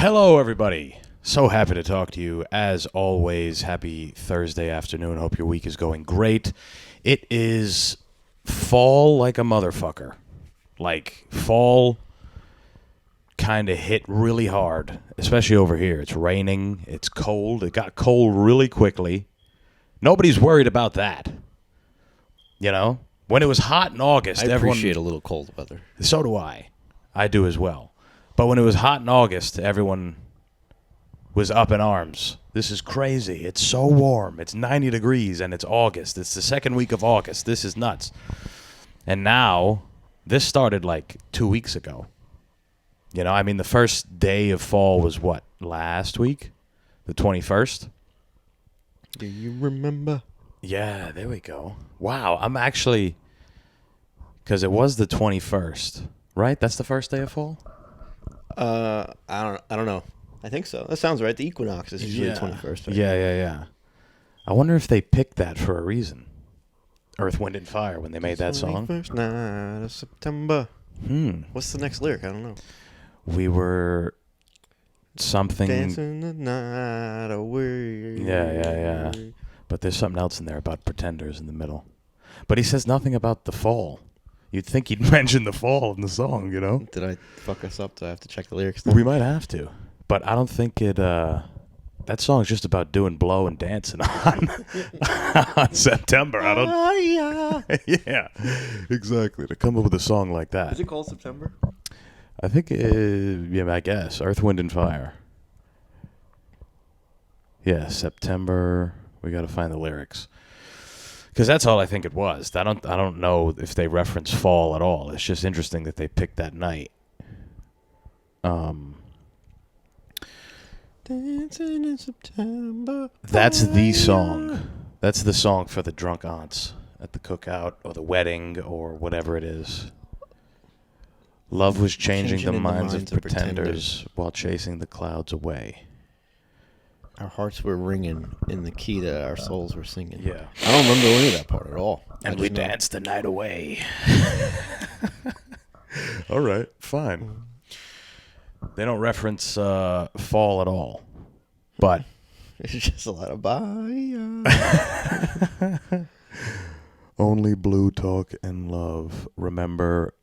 Hello, everybody. So happy to talk to you. As always, happy Thursday afternoon. Hope your week is going great. It is fall like a motherfucker. Like, fall kind of hit really hard, especially over here. It's raining. It's cold. It got cold really quickly. Nobody's worried about that. You know? When it was hot in August, I appreciate a little cold weather. So do I. I do as well. But when it was hot in August, everyone was up in arms. This is crazy. It's so warm. It's 90 degrees and it's August. It's the second week of August. This is nuts. And now, this started like 2 weeks ago. You know, I mean, the first day of fall was what? Last week? The 21st? Do you remember? Yeah, there we go. Wow, I'm actually... Because it was the 21st, right? That's the first day of fall? I don't know. I think so. That sounds right. The equinox is usually the 21st. Right? Yeah. I wonder if they picked that for a reason. Earth, Wind, and Fire when they made that song. First night of September. What's the next lyric? I don't know. We were something... Dancing the night away. Yeah. But there's something else in there about pretenders in the middle. But he says nothing about the fall. You'd think he'd mention the fall in the song, you know? Did I fuck us up? Do I have to check the lyrics now? We might have to. But I don't think it... that song's just about doing blow and dancing on September. I don't... Yeah, exactly. To come up with a song like that. Is it called September? I think, I guess. Earth, Wind, and Fire. Yeah, September. We got to find the lyrics. Because that's all I think it was. I don't know if they reference fall at all. It's just interesting that they picked that night. Dancing in September. That's the song. That's the song for the drunk aunts at the cookout or the wedding or whatever it is. Love was changing the minds of pretenders while chasing the clouds away. Our hearts were ringing in the key that our souls were singing. Yeah. I don't remember any of that part at all. And we danced the night away. All right, fine. They don't reference fall at all. But it's just a lot of bye. Only blue talk and love. Remember,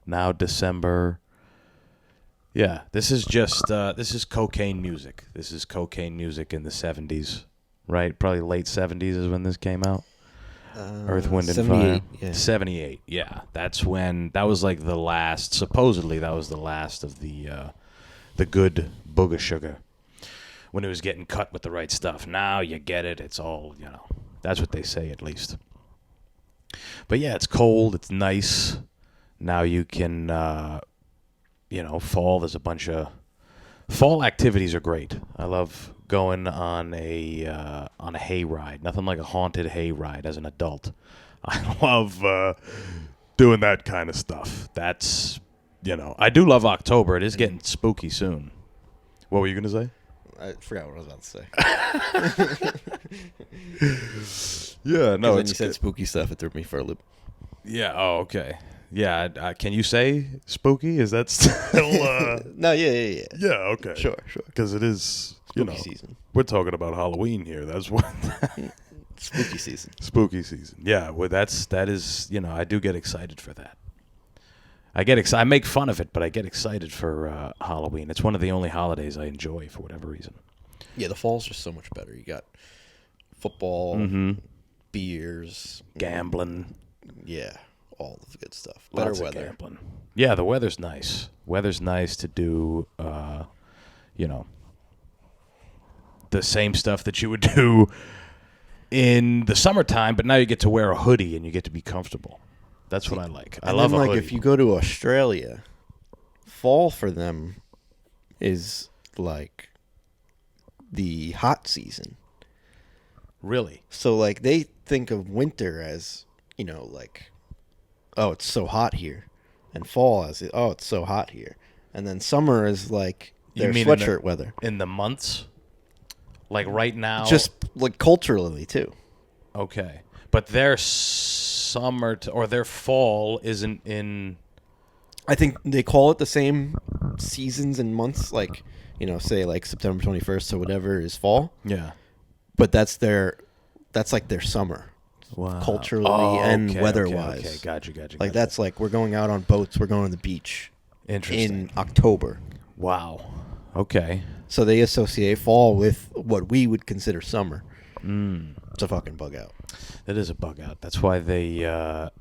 now December. Yeah, this is just, this is cocaine music. This is cocaine music in the 70s, right? Probably late 70s is when this came out. Earth, Wind, and Fire. Yeah. 78, yeah. That's when, that was like the last, supposedly that was the last of the good booger sugar. When it was getting cut with the right stuff. Now you get it, it's all, that's what they say at least. But yeah, it's cold, it's nice. Now you can... fall, there's a bunch of... Fall activities are great. I love going on a hay ride. Nothing like a haunted hay ride as an adult. I love doing that kind of stuff. That's, I do love October. It is getting spooky soon. What were you going to say? I forgot what I was about to say. Yeah, no, when you said spooky stuff, it threw me for a loop. Yeah, oh, okay. Yeah, can you say spooky? Is that still... No, yeah. Yeah, okay. Sure. Because it is, spooky season. We're talking about Halloween here. That's what... Spooky season. Spooky season. Yeah, well, that is, I do get excited for that. I make fun of it, but I get excited for Halloween. It's one of the only holidays I enjoy for whatever reason. Yeah, the fall's just so much better. You got football, beers, gambling. Yeah. All of the good stuff. Better Lots weather. Of gambling. Yeah, the weather's nice. Weather's nice to do, the same stuff that you would do in the summertime, but now you get to wear a hoodie and you get to be comfortable. That's what I like. I love a hoodie. If you go to Australia, fall for them is like the hot season. Really? So like they think of winter as, oh, it's so hot here. And fall as, oh, it's so hot here. And then summer is like their sweatshirt weather. In the months? Like right now? Just like culturally, too. Okay. But their summer or their fall isn't in I think they call it the same seasons and months, like, say like September 21st or whatever is fall, Yeah. but that's like their summer, Wow. culturally and okay, weather-wise. Okay. Gotcha. Like that's like we're going out on boats, we're going to the beach Interesting. in October. Wow. Okay. So they associate fall with what we would consider summer. It's a fucking bug out. That is a bug out. That's why they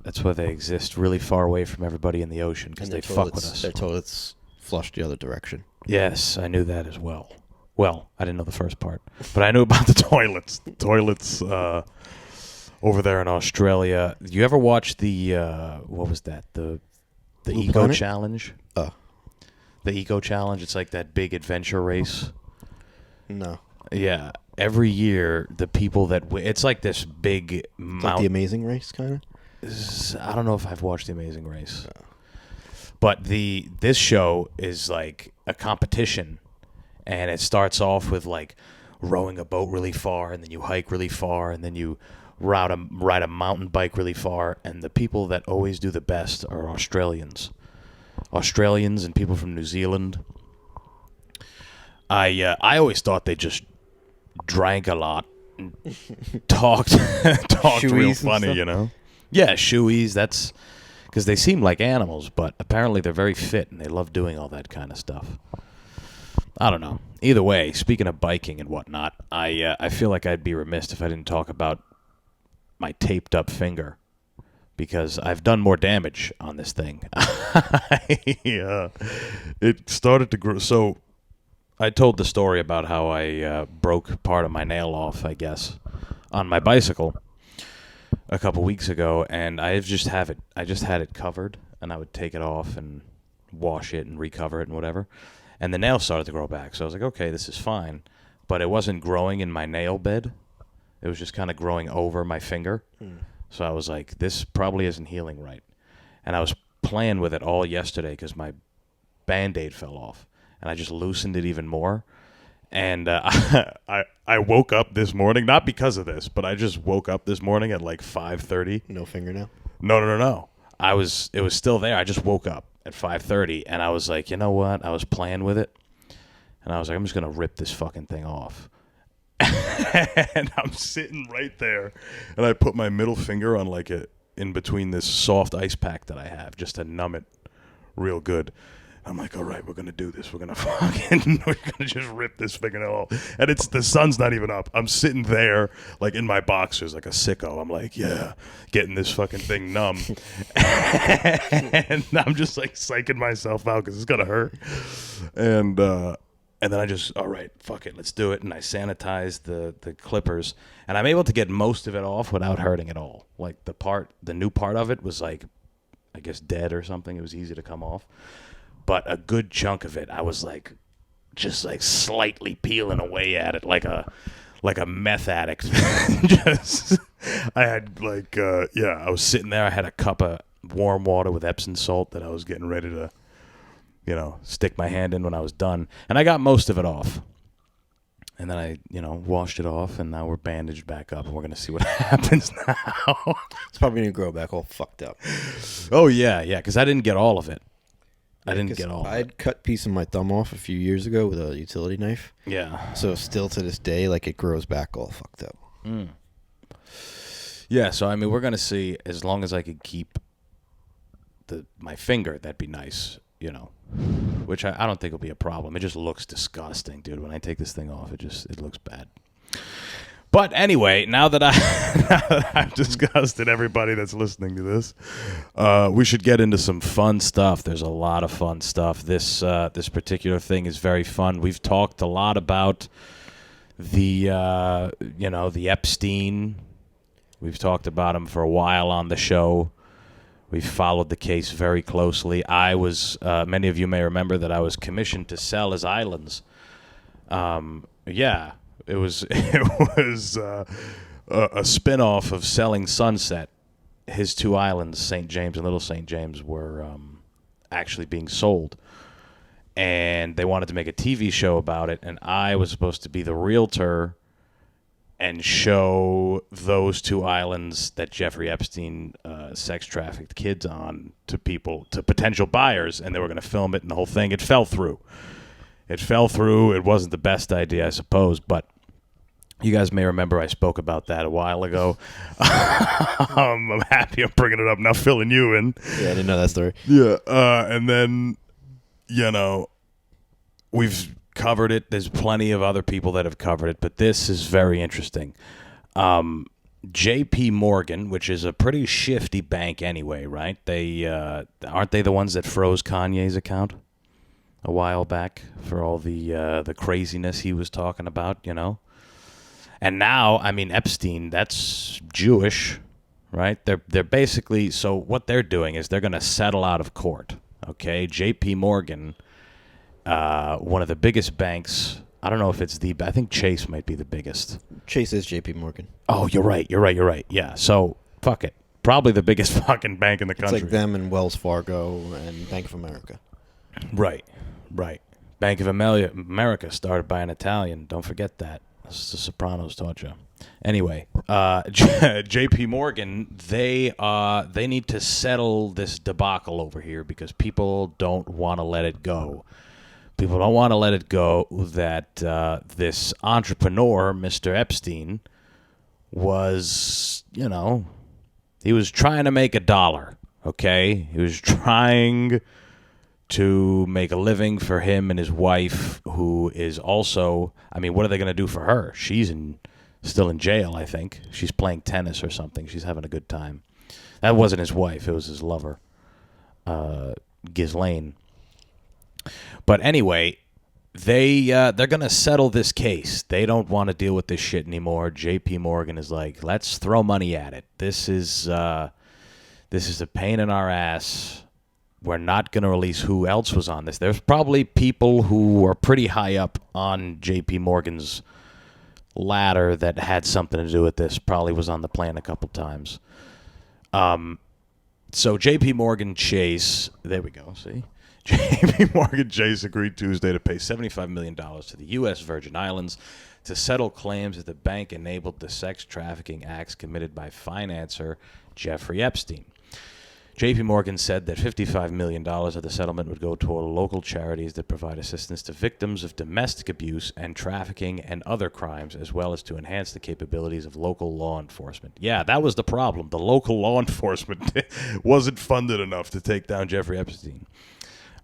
exist really far away from everybody in the ocean because And they fuck with us. Their toilets flush the other direction. Yes, I knew that as well. Well, I didn't know the first part, but I knew about the toilets. The toilets over there in Australia. You ever watch the what was that? The Blue Eco Planet? Challenge? Oh, The Eco Challenge. It's like that big adventure race. no. Yeah. Every year, the people that it's like this big It's like mountain. the Amazing Race, kind of. I don't know if I've watched The Amazing Race, but this show is like a competition, and it starts off with like rowing a boat really far, and then you hike really far, and then you ride a mountain bike really far, and the people that always do the best are Australians and people from New Zealand. I always thought they just drank a lot and talked real Shoeies and funny, stuff? you know. Yeah, shoeies. That's because they seem like animals, but apparently they're very fit and they love doing all that kind of stuff. I don't know. Either way, speaking of biking and whatnot, I feel like I'd be remiss if I didn't talk about my taped up finger because I've done more damage on this thing. It started to grow. So I told the story about how I broke part of my nail off, I guess, on my bicycle a couple weeks ago, and I just had it covered, and I would take it off and wash it and recover it and whatever. And the nail started to grow back, so I was like, okay, this is fine. But it wasn't growing in my nail bed. It was just kind of growing over my finger. So I was like, this probably isn't healing right. And I was playing with it all yesterday because my Band-Aid fell off. And I just loosened it even more. And I woke up this morning, not because of this, but I just woke up this morning at like 5:30. No fingernail? No. It was still there. I just woke up at 5:30, and I was like, you know what? I was playing with it, and I was like, I'm just going to rip this fucking thing off. And I'm sitting right there, and I put my middle finger on like in between this soft ice pack that I have just to numb it real good. I'm like, all right, we're going to do this. We're going to just rip this fingernail off. And the sun's not even up. I'm sitting there, like, in my boxers, like a sicko. I'm like, yeah, getting this fucking thing numb. And I'm just, like, psyching myself out because it's going to hurt. And then I just, all right, fuck it, let's do it. And I sanitized the clippers. And I'm able to get most of it off without hurting at all. Like, the new part of it was, like, I guess dead or something. It was easy to come off. But a good chunk of it, I was like, just like slightly peeling away at it, like a meth addict. I had like, I was sitting there. I had a cup of warm water with Epsom salt that I was getting ready to, stick my hand in when I was done, and I got most of it off. And then I, washed it off, and now we're bandaged back up, and we're gonna see what happens now. It's probably going to grow back all fucked up. Oh yeah, because I didn't get all of it. I didn't get all of it. I'd cut a piece of my thumb off a few years ago with a utility knife. Yeah. So still to this day, like, it grows back all fucked up. Yeah, so I mean, we're gonna see. As long as I could keep my finger, that'd be nice, Which I don't think will be a problem. It just looks disgusting, dude. When I take this thing off, it looks bad. But anyway, now that I've disgusted everybody that's listening to this, we should get into some fun stuff. There's a lot of fun stuff. This particular thing is very fun. We've talked a lot about the Epstein. We've talked about him for a while on the show. We've followed the case very closely. I was, many of you may remember that I was commissioned to sell his islands. It was a spin-off of Selling Sunset. His two islands, St. James and Little St. James, were actually being sold. And they wanted to make a TV show about it, and I was supposed to be the realtor and show those two islands that Jeffrey Epstein sex trafficked kids on to potential buyers, and they were going to film it and the whole thing. It fell through. It wasn't the best idea, I suppose, but you guys may remember I spoke about that a while ago. I'm happy I'm bringing it up now, filling you in. Yeah, I didn't know that story. Yeah, and then, we've covered it. There's plenty of other people that have covered it, but this is very interesting. JPMorgan, which is a pretty shifty bank anyway, right? They aren't they the ones that froze Kanye's account a while back for all the craziness he was talking about, And now, I mean, Epstein, that's Jewish, right? They're basically, so what they're doing is they're going to settle out of court, okay? JPMorgan, one of the biggest banks. I don't know if it's I think Chase might be the biggest. Chase is JPMorgan. Oh, you're right. Yeah, so fuck it. Probably the biggest fucking bank in the country. It's like them and Wells Fargo and Bank of America. Right. Bank of America started by an Italian. Don't forget that. That's the Sopranos taught you. Anyway, JPMorgan, they need to settle this debacle over here because people don't want to let it go. People don't want to let it go that this entrepreneur, Mr. Epstein, was, he was trying to make $1, okay? He was trying to make a living for him and his wife, who is also, I mean, what are they going to do for her? She's still in jail, I think. She's playing tennis or something. She's having a good time. That wasn't his wife. It was his lover, Ghislaine. But anyway, they're going to settle this case. They don't want to deal with this shit anymore. JPMorgan is like, let's throw money at it. This is a pain in our ass. We're not going to release who else was on this. There's probably people who are pretty high up on JPMorgan's ladder that had something to do with this. Probably was on the plan a couple times. So JPMorgan Chase, there we go, see? JPMorgan Chase agreed Tuesday to pay $75 million to the U.S. Virgin Islands to settle claims that the bank enabled the sex trafficking acts committed by financer Jeffrey Epstein. JPMorgan said that $55 million of the settlement would go toward local charities that provide assistance to victims of domestic abuse and trafficking and other crimes, as well as to enhance the capabilities of local law enforcement. Yeah, that was the problem. The local law enforcement wasn't funded enough to take down Jeffrey Epstein.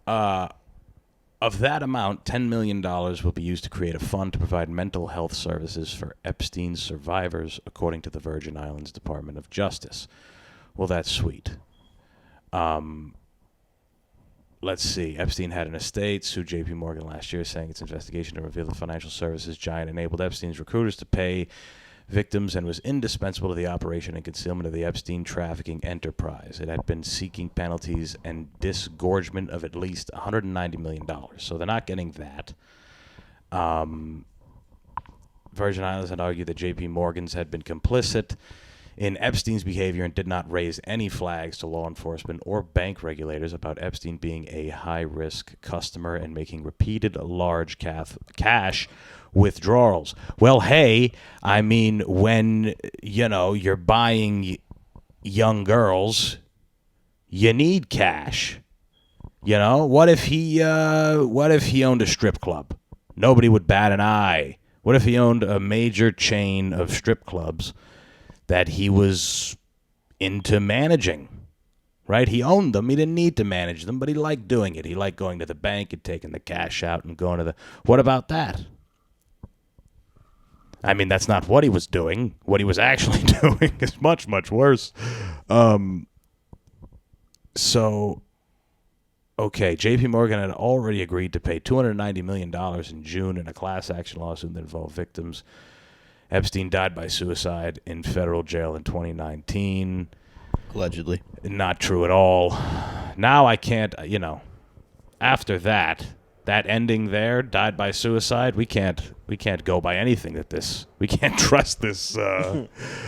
Of that amount, $10 million will be used to create a fund to provide mental health services for Epstein's survivors, according to the Virgin Islands Department of Justice. Well, that's sweet. Let's see. Epstein had an estate, sued JPMorgan last year, saying its investigation to reveal the financial services giant enabled Epstein's recruiters to pay victims and was indispensable to the operation and concealment of the Epstein trafficking enterprise. It had been seeking penalties and disgorgement of at least $190 million. So they're not getting that. Virgin Islands had argued that JPMorgan's had been complicit in Epstein's behavior and did not raise any flags to law enforcement or bank regulators about Epstein being a high-risk customer and making repeated large cash withdrawals. Well, hey, I mean, when, you're buying young girls, you need cash. What if he owned a strip club? Nobody would bat an eye. What if he owned a major chain of strip clubs that he was into managing, right? He owned them. He didn't need to manage them, but he liked doing it. He liked going to the bank and taking the cash out and going to the... What about that? I mean, that's not what he was doing. What he was actually doing is much, much worse. So, okay, JPMorgan had already agreed to pay $290 million in June in a class action lawsuit that involved victims. Epstein died by suicide in federal jail in 2019. Allegedly. Not true at all. Now I can't, after that ending there, died by suicide, we can't go by anything we can't trust this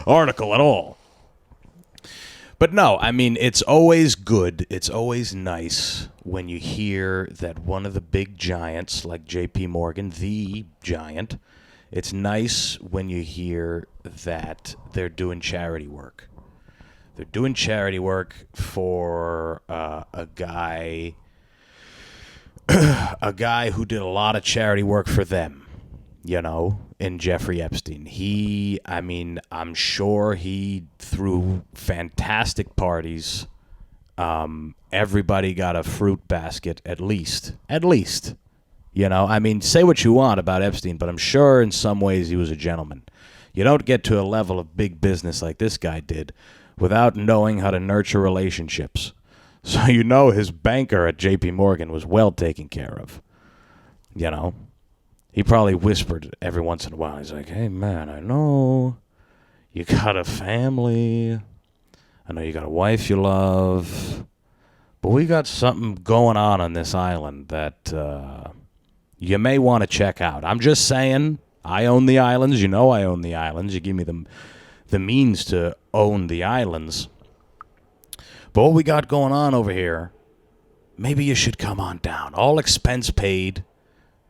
article at all. But no, I mean, it's always good, it's always nice when you hear that one of the big giants, like JPMorgan, the giant, It's nice when you hear that they're doing charity work. They're doing charity work for a guy who did a lot of charity work for them, in Jeffrey Epstein. I'm sure he threw fantastic parties. Everybody got a fruit basket, at least. Say what you want about Epstein, but I'm sure in some ways he was a gentleman. You don't get to a level of big business like this guy did without knowing how to nurture relationships. So his banker at JPMorgan was well taken care of. He probably whispered every once in a while. He's like, hey, man, I know you got a family. I know you got a wife you love. But we got something going on this island that you may want to check out. I'm just saying, I own the islands. I own the islands. You give me the means to own the islands. But what we got going on over here, maybe you should come on down. All expense paid.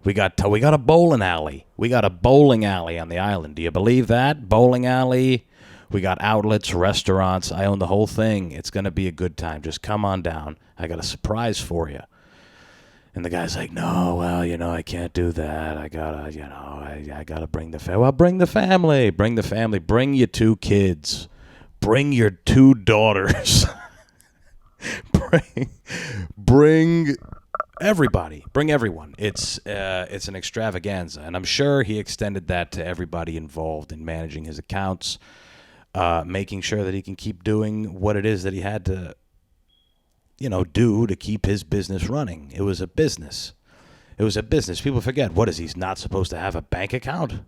We got a bowling alley. We got a bowling alley on the island. Do you believe that? Bowling alley. We got outlets, restaurants. I own the whole thing. It's going to be a good time. Just come on down. I got a surprise for you. And the guy's like, no, well, I can't do that. I gotta bring the family. Well, bring the family. Bring the family. Bring your 2 kids. Bring your 2 daughters. bring everybody. Bring everyone. It's an extravaganza. And I'm sure he extended that to everybody involved in managing his accounts, making sure that he can keep doing what it is that he had to do to keep his business running. It was a business. People forget, what is he's not supposed to have a bank account?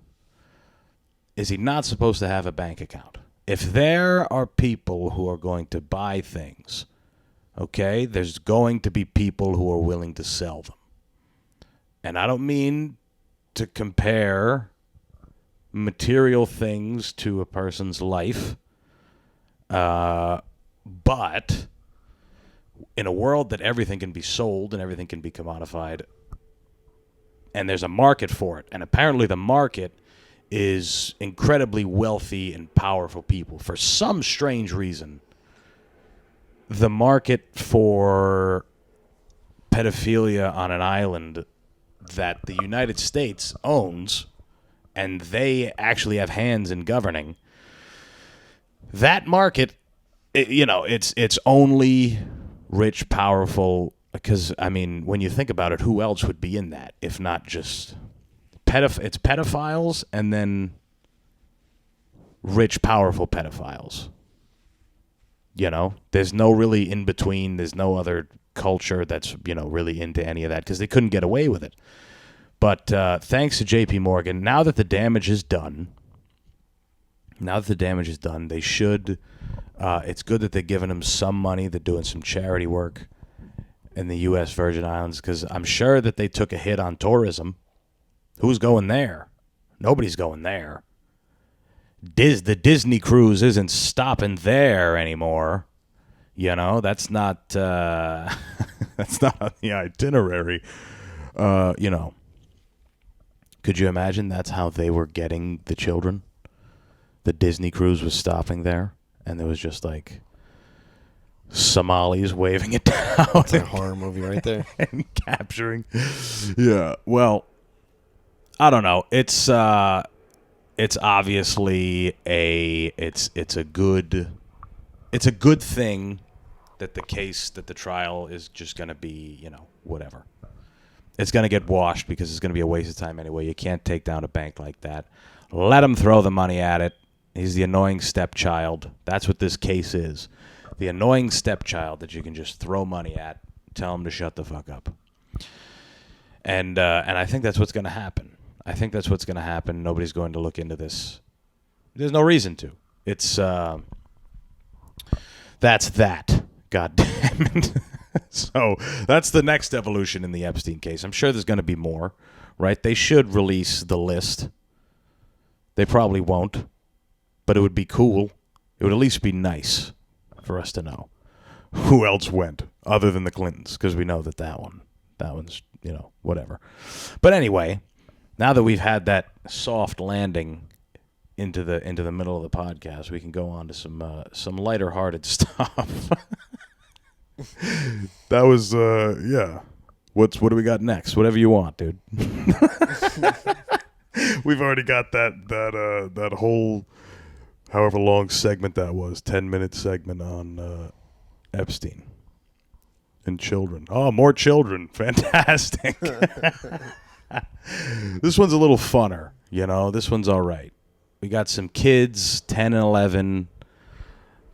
Is he not supposed to have a bank account? If there are people who are going to buy things, okay, there's going to be people who are willing to sell them. And I don't mean to compare material things to a person's life, but in a world that everything can be sold and everything can be commodified, and there's a market for it, and apparently the market is incredibly wealthy and powerful people. For some strange reason, the market for pedophilia on an island that the United States owns, and they actually have hands in governing, that market, it's only rich, powerful, because, when you think about it, who else would be in that if not just it's pedophiles and then rich, powerful pedophiles. There's no really in between. There's no other culture that's, really into any of that because they couldn't get away with it. But thanks to JPMorgan, now that the damage is done, they should. It's good that they're giving them some money. They're doing some charity work in the U.S. Virgin Islands because I'm sure that they took a hit on tourism. Who's going there? Nobody's going there. The Disney cruise isn't stopping there anymore. That's not that's not on the itinerary. Could you imagine that's how they were getting the children? The Disney cruise was stopping there, and there was just like Somalis waving it down. It's a horror movie right there. And capturing. Yeah. Well, I don't know. It's obviously it's a good thing that the trial is just going to be, whatever. It's going to get washed because it's going to be a waste of time anyway. You can't take down a bank like that. Let him throw the money at it. He's the annoying stepchild. That's what this case is. The annoying stepchild that you can just throw money at, tell him to shut the fuck up. And I think that's what's going to happen. Nobody's going to look into this. There's no reason to. It's that's that. God damn it. So that's the next evolution in the Epstein case. I'm sure there's going to be more, right? They should release the list. They probably won't, but it would be cool. It would at least be nice for us to know who else went other than the Clintons, because we know that one's, whatever. But anyway, Now that we've had that soft landing into the middle of the podcast, we can go on to some lighter-hearted stuff. That was yeah. What do we got next? Whatever you want, dude. We've already got that whole however long segment that was, 10-minute segment on Epstein and children. Oh, more children. Fantastic. This one's a little funner, you know. This one's all right. We got some kids, 10 and 11.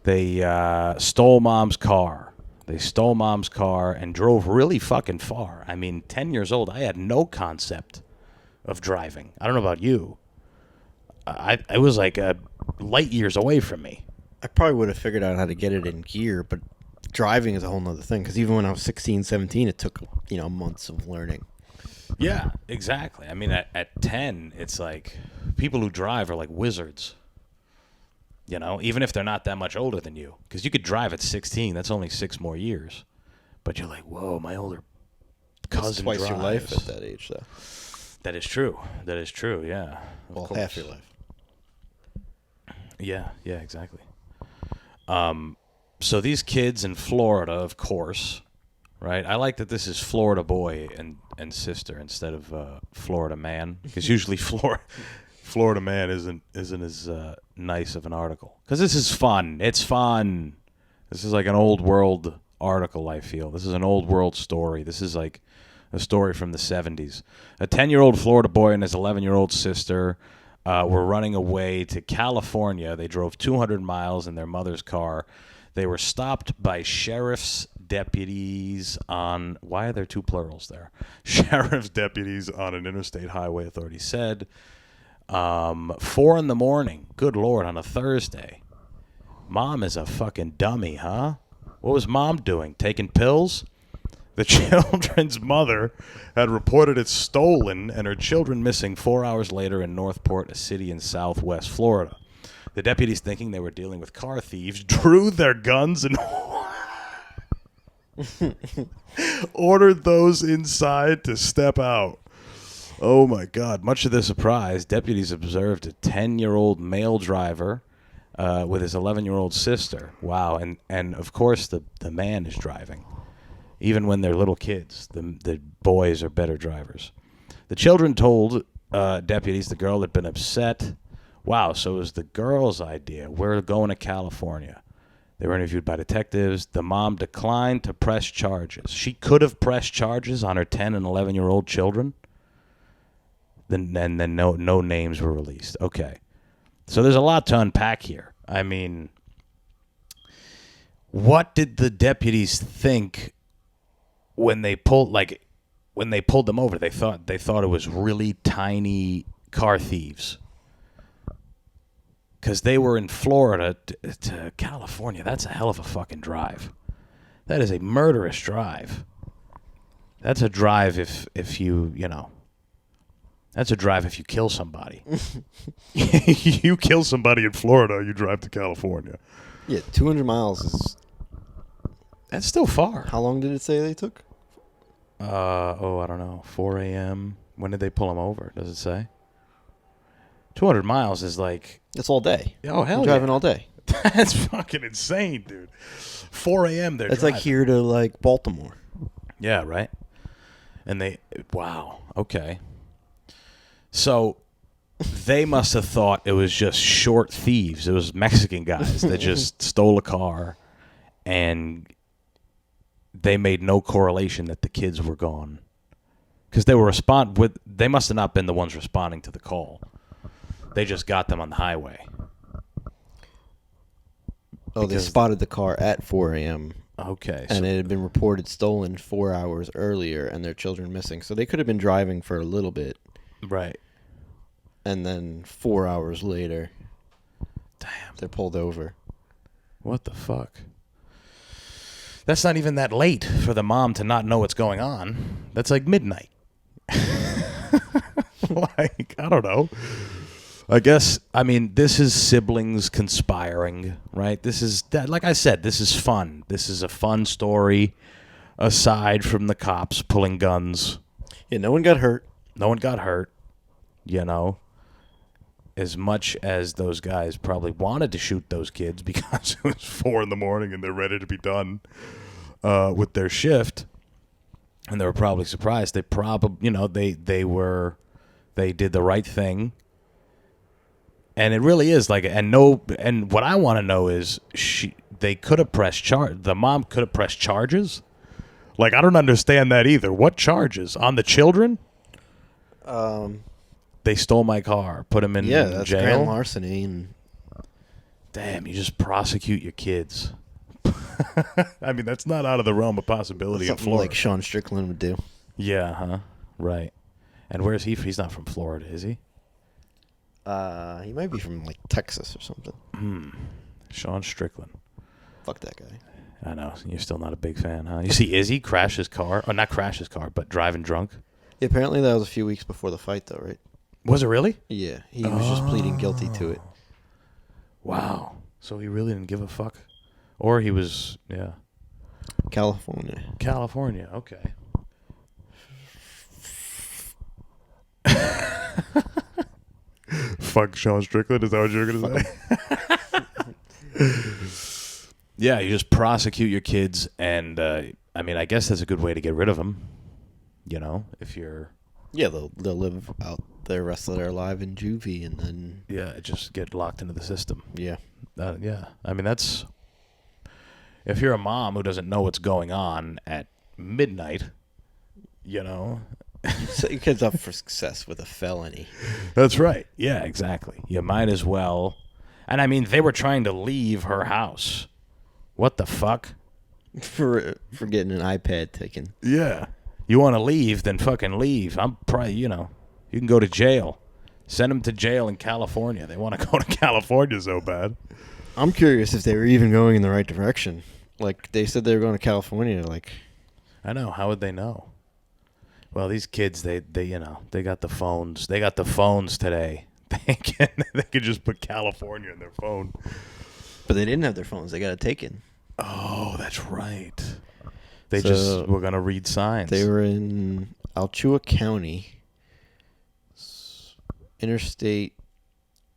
They stole mom's car. They stole mom's car and drove really fucking far. I mean, 10 years old, I had no concept of driving. I don't know about you. I was like light years away from me. I probably would have figured out how to get it in gear, but driving is a whole nother thing. Because even when I was 16, 17, it took, months of learning. Yeah, exactly. I mean, at 10, it's like people who drive are like wizards. You know, even if they're not that much older than you. Because you could drive at 16. That's only 6 more years. But you're like, whoa, my older cousin That's twice drives. your life at that age, though. That is true. That is true, yeah. Well, half your life. Yeah, exactly. So these kids in Florida, of course, right? I like that this is Florida boy and sister instead of Florida man. Because usually Florida man isn't as nice of an article. Because this is fun. It's fun. This is like an old world article, I feel. This is an old world story. This is like a story from the 70s. A 10-year-old Florida boy and his 11-year-old sister were running away to California. They drove 200 miles in their mother's car. They were stopped by sheriff's deputies on... Why are there 2 plurals there? Sheriff's deputies on an interstate highway, authorities said. 4 in the morning. Good Lord, on a Thursday. Mom is a fucking dummy, huh? What was Mom doing? Taking pills? The children's mother had reported it stolen and her children missing 4 hours later in Northport, a city in southwest Florida. The deputies, thinking they were dealing with car thieves, drew their guns and ordered those inside to step out. Oh, my God. Much to their surprise, deputies observed a 10-year-old male driver with his 11-year-old sister. Wow. And of course, the man is driving. Even when they're little kids, the boys are better drivers. The children told deputies the girl had been upset. Wow, so it was the girl's idea. We're going to California. They were interviewed by detectives. The mom declined to press charges. She could have pressed charges on her 10 and 11-year-old children. Then no names were released. Okay. So there's a lot to unpack here. I mean, what did the deputies think when they pulled them over? They thought it was really tiny car thieves. Because they were in Florida to California. That's a hell of a fucking drive. That is a murderous drive. That's a drive if you That's a drive if you kill somebody. You kill somebody in Florida, you drive to California. Yeah, 200 miles is... That's still far. How long did it say they took? I don't know. 4 a.m. When did they pull them over? Does it say? 200 miles is like... It's all day. Oh, hell I'm driving all day. That's fucking insane, dude. 4 a.m. they're It's driving. like here to, like, Baltimore. Yeah, right? And they... Wow. Okay. So they must have thought it was just short thieves. It was Mexican guys that just stole a car, and they made no correlation that the kids were gone. Because they must have not been the ones responding to the call. They just got them on the highway. Oh, they spotted the car at 4 a.m. Okay. And it had been reported stolen 4 hours earlier and their children missing. So they could have been driving for a little bit. Right. And then 4 hours later, damn, they're pulled over. What the fuck? That's not even that late for the mom to not know what's going on. That's like midnight. Like, I don't know. I guess, I mean, this is siblings conspiring, right? This is, like I said, this is fun. This is a fun story aside from the cops pulling guns. Yeah, no one got hurt. No one got hurt. you know, as much as those guys probably wanted to shoot those kids because it was 4 a.m. and they're ready to be done with their shift, and they were probably surprised. They probably, you know, they did the right thing. And it really is like, and what I want to know is they could have pressed the mom could have pressed charges. Like, I don't understand that either. What charges? On the children? They stole my car, put them in that's jail. grand larceny. And damn, you just prosecute your kids. I mean, that's not out of the realm of possibility in something Florida. like Sean Strickland would do. Yeah, huh? Right. And where's he? He's not from Florida, is he? He might be from like Texas or something. Sean Strickland. Fuck that guy. I know. You're still not a big fan, huh? You see Izzy crash his car. Or not crash his car, but driving drunk. Yeah, apparently that was a few weeks before the fight, though, right? Was it really? Yeah, he was just pleading guilty to it. Wow. So he really didn't give a fuck? Or he was, yeah. California, okay. Fuck Sean Strickland, is that what you're going to say? Yeah, you just prosecute your kids, and, I mean, I guess that's a good way to get rid of them, you know, if you're... Yeah, they'll live out the rest of their life in juvie, and then... Yeah, just get locked into the system. Yeah. Yeah, I mean, that's... If you're a mom who doesn't know what's going on at midnight, you know... Set your kids up for success with a felony. That's right. Yeah, exactly. You might as well... And, I mean, they were trying to leave her house. What the fuck? For getting an iPad taken. Yeah. You want to leave, then fucking leave. I'm probably, you know, you can go to jail. Send them to jail in California. They want to go to California so bad. I'm curious if they were even going in the right direction. Like, they said they were going to California, like... I know. How would they know? Well, these kids, they you know, they got the phones. They got the phones today. They could just put California in their phone. But they didn't have their phones. They got it taken. Oh, that's right. They just were going to read signs. They were in Alachua County, Interstate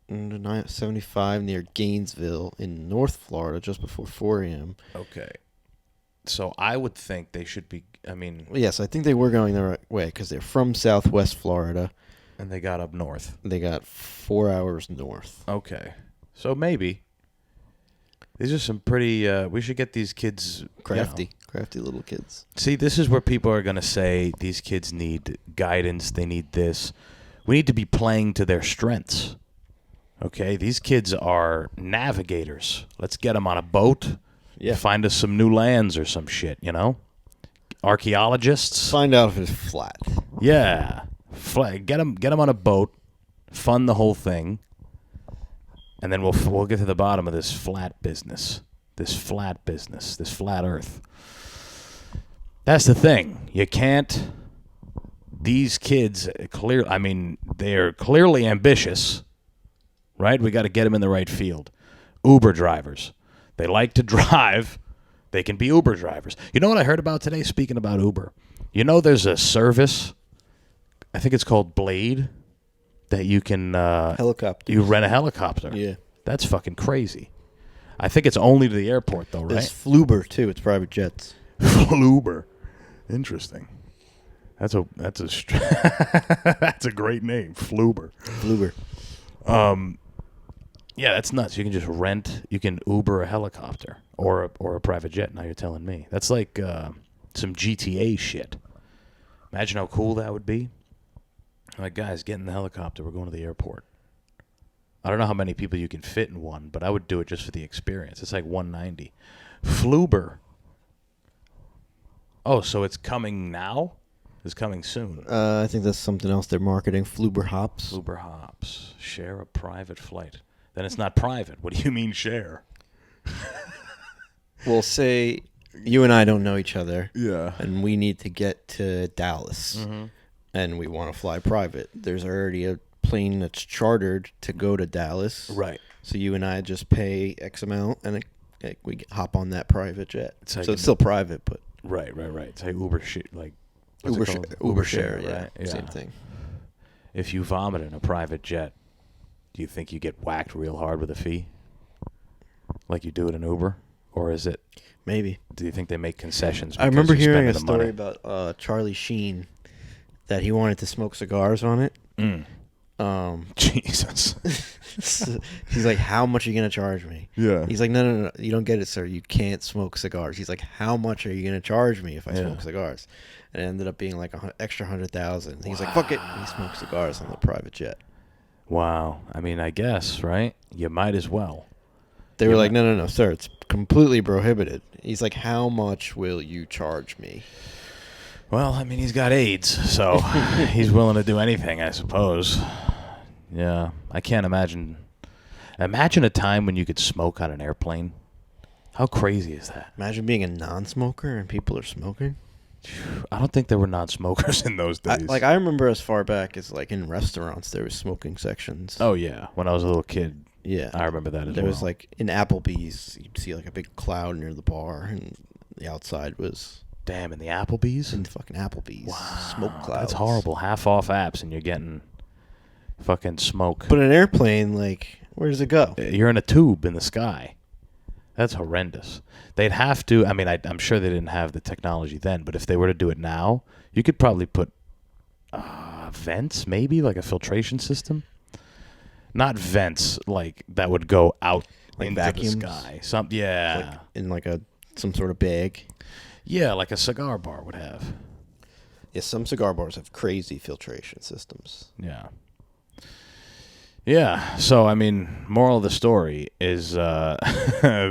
75 near Gainesville in North Florida just before 4 a.m. Okay. So I would think they should be, I mean... Yes, I think they were going the right way because they're from Southwest Florida. And they got up north. They got 4 hours north. Okay. So maybe. These are some pretty, we should get these kids... Crafty little kids. See, this is where people are going to say these kids need guidance, they need this. We need to be playing to their strengths. Okay? These kids are navigators. Let's get them on a boat. Yeah. Find us some new lands or some shit, you know? Archaeologists. Find out if it's flat. Yeah. Get them on a boat. Fund the whole thing. And then we'll get to the bottom of this flat business. This flat earth. That's the thing. You can't... These kids, they're clearly ambitious, right? We got to get them in the right field. Uber drivers. They like to drive. They can be Uber drivers. You know what I heard about today, speaking about Uber? You know there's a service, I think it's called Blade, that you can... Helicopter. You rent a helicopter. Yeah. That's fucking crazy. I think it's only to the airport, though, right? There's Fluber, too. It's private jets. Fluber. Interesting. That's a that's a great name, Fluber. Yeah, that's nuts. You can just you can Uber a helicopter or a private jet. Now you're telling me. That's like some GTA shit. Imagine how cool that would be. Like, guys, get in the helicopter. We're going to the airport. I don't know how many people you can fit in one, but I would do it just for the experience. It's like 190. Fluber. Oh, so it's coming now? It's coming soon. I think that's something else they're marketing. Fluber Hops. Fluber Hops. Share a private flight. Then it's not private. What do you mean share? Well, say you and I don't know each other. Yeah. And we need to get to Dallas. Mm-hmm. And we want to fly private. There's already a plane that's chartered to go to Dallas. Right. So you and I just pay X amount and we hop on that private jet. So it's still private, but... Right. It's like Uber shit, like... Uber share, right? Yeah. Same thing. if you vomit in a private jet, do you think you get whacked real hard with a fee? Like you do at an Uber? Or is it... Maybe. Do you think they make concessions? I remember because you're hearing a spending the story money? about Charlie Sheen that he wanted to smoke cigars on it. Jesus. He's like, how much are you going to charge me? Yeah. He's like, no, you don't get it, sir. You can't smoke cigars. He's like, how much are you going to charge me if I smoke cigars? And it ended up being like an extra 100,000. He's like, fuck it. He smoked cigars on the private jet. Wow. I mean, I guess, right? You might as well. They were like, no, sir. It's completely prohibited. He's like, how much will you charge me? Well, I mean, he's got AIDS, so he's willing to do anything, I suppose. Yeah. I can't imagine. Imagine a time when you could smoke on an airplane. How crazy is that? Imagine being a non-smoker and people are smoking. I don't think there were non-smokers in those days. I remember as far back as like in restaurants there was smoking sections. Oh, yeah. When I was a little kid, Yeah. I remember that as well. There was like in Applebee's, you'd see like a big cloud near the bar, and the outside was Damn, in the Applebee's? in the fucking Applebee's. Wow, Smoke clouds. that's horrible. Half off apps and you're getting fucking smoke. But an airplane, like, where does it go? You're in a tube in the sky. That's horrendous. They'd have to, I mean, I'm sure they didn't have the technology then, but if they were to do it now, you could probably put vents, maybe, like a filtration system. Not vents, like, that would go out Like into vacuums? the sky. Yeah. Like in like some sort of bag. Yeah, like a cigar bar would have. Yeah, some cigar bars have crazy filtration systems. Yeah. Yeah. So, I mean, moral of the story is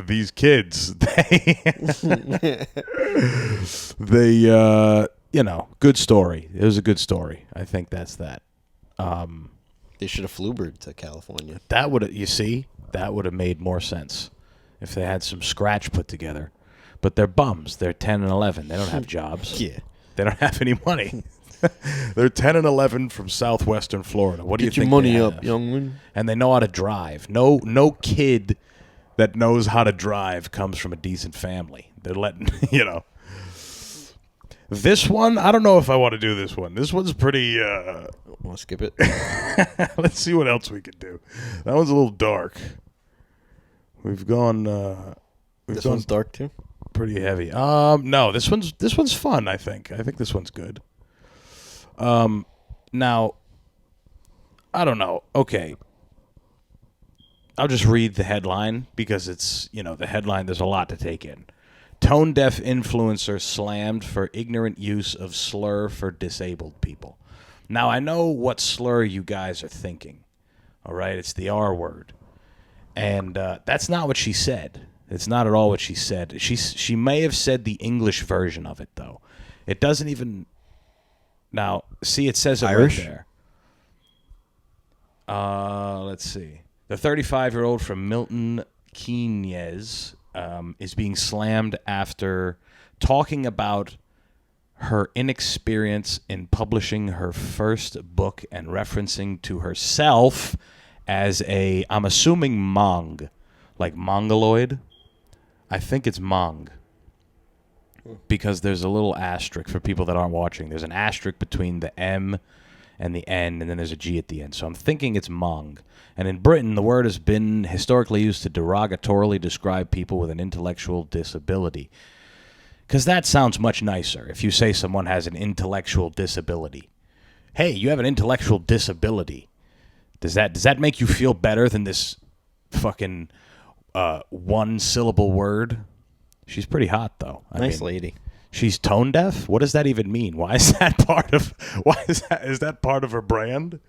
these kids, they good story. It was a good story. I think that's that. They should have flubered to California. That would have made more sense if they had some scratch put together. But they're bums. They're 10 and 11. They don't have jobs. Yeah. They don't have any money. They're 10 and 11 from southwestern Florida. What do you Get your think money they up, have? young one. And they know how to drive. No kid that knows how to drive comes from a decent family. They're letting, This one, I don't know if I want to do this one. This one's pretty, Want to skip it? let's see what else we can do. That one's a little dark. We've gone, This one's dark too? pretty heavy. No, this one's fun, I think. I think this one's good. Now, I don't know. Okay. I'll just read the headline because it's, the headline, there's a lot to take in. Tone-deaf influencer slammed for ignorant use of slur for disabled people. Now, I know what slur you guys are thinking. All right? It's the R word. And that's not what she said. It's not at all what she said. She may have said the English version of it, though. It doesn't even... Now, see, it says it Irish? right there. Let's see. The 35-year-old from Milton Keynes is being slammed after talking about her inexperience in publishing her first book and referencing to herself as I'm assuming Mong, like Mongoloid. I think it's Mong. Because there's a little asterisk for people that aren't watching. There's an asterisk between the M and the N, and then there's a G at the end. So I'm thinking it's Mong. And in Britain, the word has been historically used to derogatorily describe people with an intellectual disability. Because that sounds much nicer if you say someone has an intellectual disability. Hey, you have an intellectual disability. Does that make you feel better than this fucking one-syllable word? She's pretty hot, though. Nice lady. She's tone deaf? What does that even mean? Why is that part of her brand?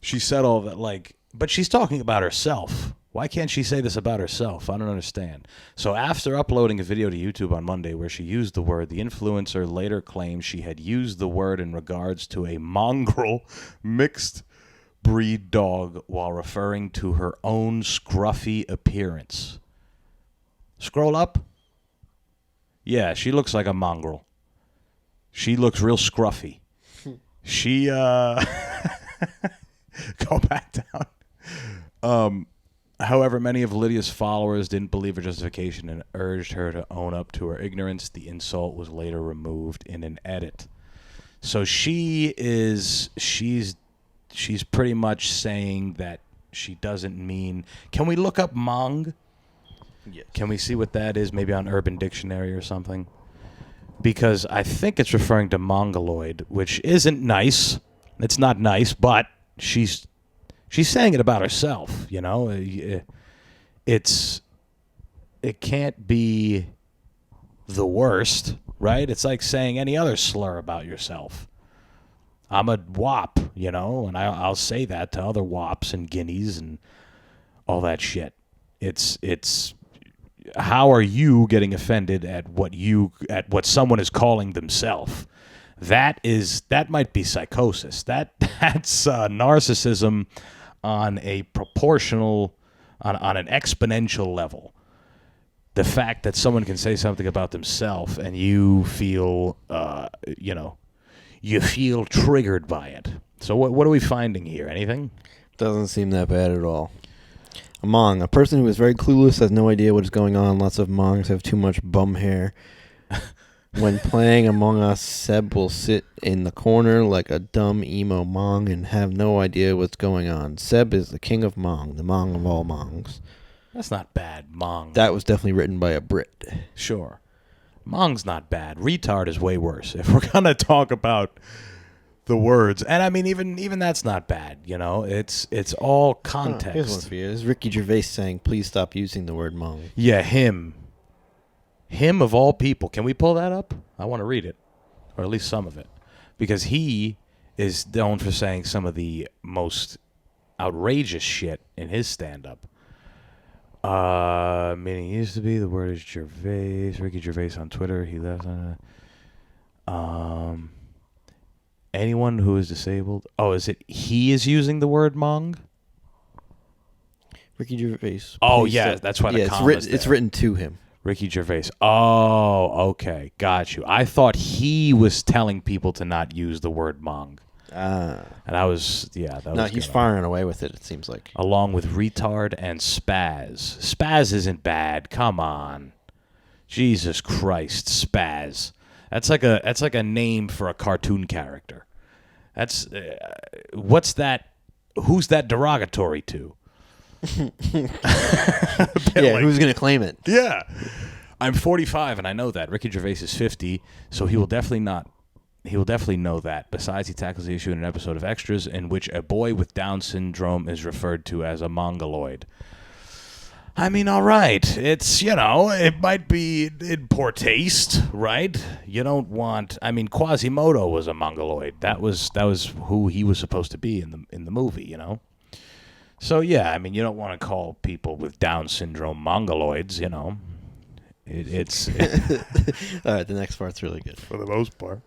She said all that, but she's talking about herself. Why can't she say this about herself? I don't understand. So after uploading a video to YouTube on Monday where she used the word, the influencer later claimed she had used the word in regards to a mongrel mixed breed dog while referring to her own scruffy appearance. Scroll up. Yeah, she looks like a mongrel. She looks real scruffy. She, go back down. However, many of Lydia's followers didn't believe her justification and urged her to own up to her ignorance. The insult was later removed in an edit. So she's she's pretty much saying that she doesn't mean. Can we look up Mong? Yes. Can we see what that is? Maybe on Urban Dictionary or something. Because I think it's referring to mongoloid, which isn't nice. It's not nice, but she's saying it about herself. You know, it can't be the worst, right? It's like saying any other slur about yourself. I'm a wop, you know, and I'll say that to other wops and guineas and all that shit. It's how are you getting offended at what someone is calling themselves? That might be psychosis. That's narcissism on a on an exponential level. The fact that someone can say something about themselves and you feel, you feel triggered by it. So what are we finding here? Anything? Doesn't seem that bad at all. Among, a person who is very clueless, has no idea what is going on. Lots of Mongs have too much bum hair. When playing Among Us, Seb will sit in the corner like a dumb emo Mong and have no idea what's going on. Seb is the king of Mong, the Mong of all Mongs. That's not bad, Mong. That was definitely written by a Brit. Sure. Mong's not bad. Retard is way worse. If we're going to talk about the words, and I mean, even that's not bad, you know? It's all context. Here's one for you. This is Ricky Gervais saying, please stop using the word Mong. Yeah, him. Him of all people. Can we pull that up? I want to read it, or at least some of it, because he is known for saying some of the most outrageous shit in his stand-up. Meaning used to be, the word is Gervais. Ricky Gervais on Twitter. He left on anyone who is disabled. Oh, is it he is using the word Mong? Ricky Gervais. Oh, yeah, that's why the comma is there. It's written to him. Ricky Gervais. Oh, okay. Got you. I thought he was telling people to not use the word Mong. And I was, that was... No, he's firing away with it seems like. Along with retard and spaz. Spaz isn't bad. Come on. Jesus Christ, spaz. That's like a name for a cartoon character. That's... what's that... Who's that derogatory to? Who's going to claim it? Yeah. I'm 45 and I know that. Ricky Gervais is 50, so he will definitely know that. Besides, he tackles the issue in an episode of Extras in which a boy with Down syndrome is referred to as a mongoloid. I mean, all right. It's, it might be in poor taste, right? You don't want... I mean, Quasimodo was a mongoloid. That was who he was supposed to be in the movie, you know? So, yeah, I mean, you don't want to call people with Down syndrome mongoloids, you know? It's... All right, the next part's really good. For the most part.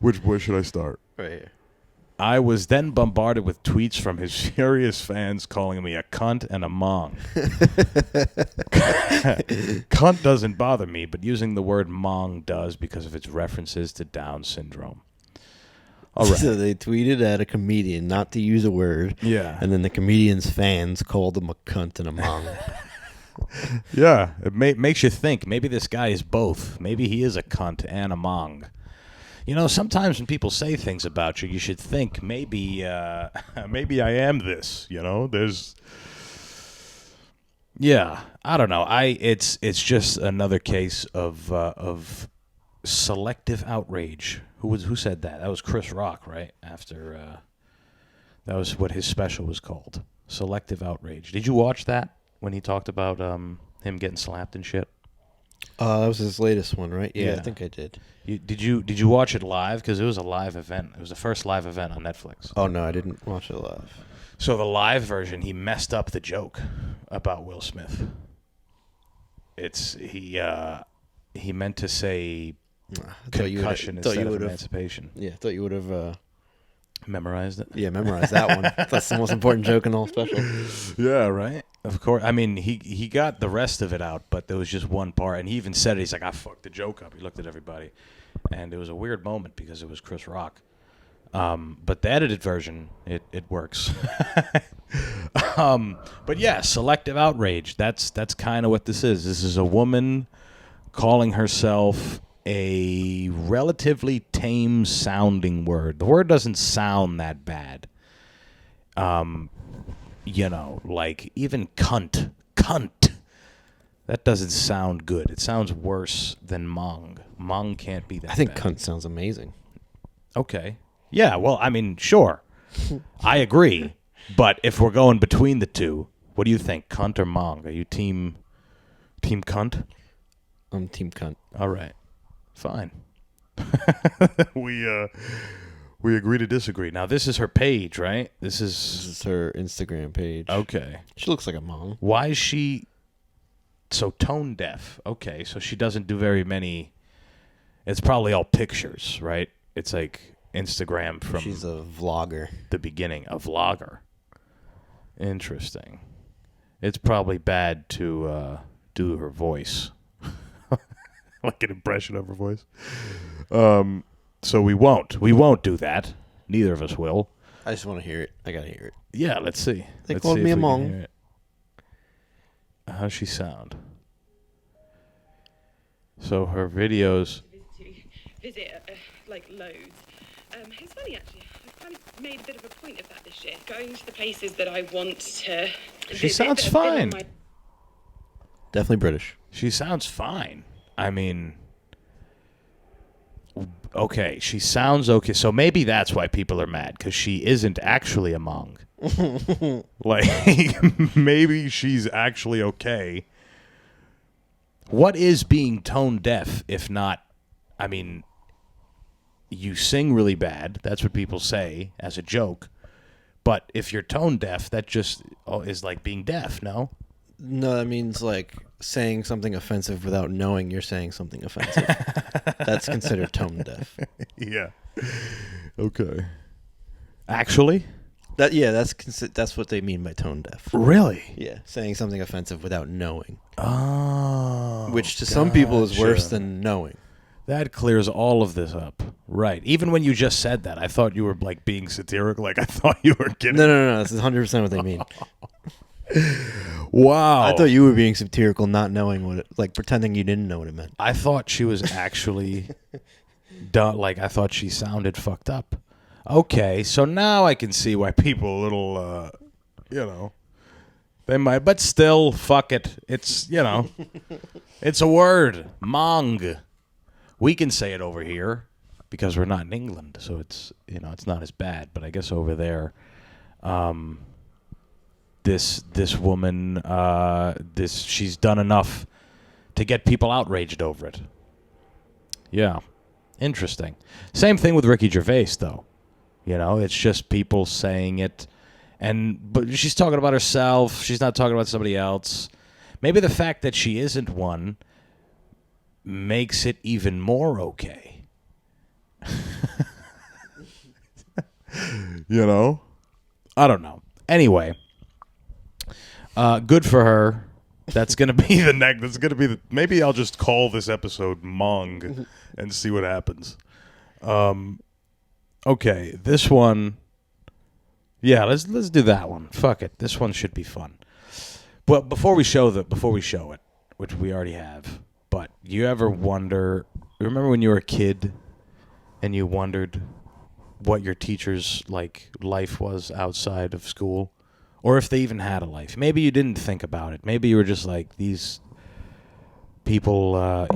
Where should I start? Right here. I was then bombarded with tweets from his furious fans calling me a cunt and a mong. Cunt doesn't bother me, but using the word mong does because of its references to Down syndrome. All right. So they tweeted at a comedian not to use a word. Yeah. And then the comedian's fans called him a cunt and a mong. Yeah. It makes you think. Maybe this guy is both. Maybe he is a cunt and a mong. You know, sometimes when people say things about you, you should think, maybe maybe I am this, you know? There's... Yeah. I don't know. It's just another case of selective outrage. Who said that? That was Chris Rock, right? After that was what his special was called. Selective outrage. Did you watch that when he talked about him getting slapped and shit? That was his latest one, right? Yeah, Yeah. I think I did. Did you watch it live? Because it was a live event. It was the first live event on Netflix. Oh, no, I didn't watch it live. So the live version, he messed up the joke about Will Smith. He meant to say concussion instead of emancipation. Yeah, I thought you would have... Memorized it? Yeah, memorized that one. That's the most important joke in the whole special. Yeah, right? Of course. I mean, he got the rest of it out, but there was just one part. And he even said it. He's like, I fucked the joke up. He looked at everybody. And it was a weird moment because it was Chris Rock. But the edited version, it works. But yeah, selective outrage. That's kind of what this is. This is a woman calling herself a relatively tame sounding word. The word doesn't sound that bad. Like even cunt. That doesn't sound good. It sounds worse than mong. Mong can't be that I think bad. cunt sounds amazing. Okay. Yeah, well, I mean, sure. I agree. But if we're going between the two, what do you think, cunt or mong? Are you team cunt? I'm team cunt. All right. Fine. We agree to disagree. Now, this is her page, right? This is her Instagram page. Okay. She looks like a mom. Why is she so tone deaf? Okay, so she doesn't do very many. It's probably all pictures, right? It's like Instagram from She's a vlogger. the beginning. A vlogger. Interesting. It's probably bad to do her voice. Like an impression of her voice. So we won't do that. Neither of us will. I just want to hear it. I gotta hear it. Yeah, let's see. They Let's called see me if a we can mong. hear it. How's she sound? So her videos. Visit like loads. It's funny actually. I've kind of made a bit of a point of that this year. Going to the places that I want to. She visit sounds that have been fine. on my- Definitely British. She sounds fine. I mean, okay, she sounds okay. So maybe that's why people are mad, because she isn't actually a Hmong. Like, maybe she's actually okay. What is being tone deaf if not, I mean, you sing really bad. That's what people say as a joke. But if you're tone deaf, that just is like being deaf, no? No, that means like saying something offensive without knowing you're saying something offensive. That's considered tone deaf. Yeah. Okay. Actually? That's what they mean by tone deaf. Really? Yeah, saying something offensive without knowing. Oh. Which to some people is worse gotcha. than knowing. That clears all of this up. Right. Even when you just said that, I thought you were like being satirical. Like I thought you were kidding. No. This is 100% what they mean. Wow. I thought you were being satirical, not knowing what it, like pretending you didn't know what it meant. I thought she was actually done. Like I thought she sounded fucked up. Okay, so now I can see why people a little, they might, but still, fuck it. It's, it's a word, Hmong. We can say it over here because we're not in England, so it's, it's not as bad. But I guess over there, this woman, she's done enough to get people outraged over it. Yeah, interesting. Same thing with Ricky Gervais, though. It's just people saying it, but she's talking about herself. She's not talking about somebody else. Maybe the fact that she isn't one makes it even more okay. I don't know. Anyway, good for her. That's gonna be the next. That's gonna be the. Maybe I'll just call this episode "Mong" and see what happens. Okay, this one. Yeah, let's do that one. Fuck it. This one should be fun. But before we show it, which we already have. But you ever wonder? Remember when you were a kid, and you wondered what your teacher's life was outside of school, or if they even had a life? Maybe you didn't think about it. Maybe you were just like, these people,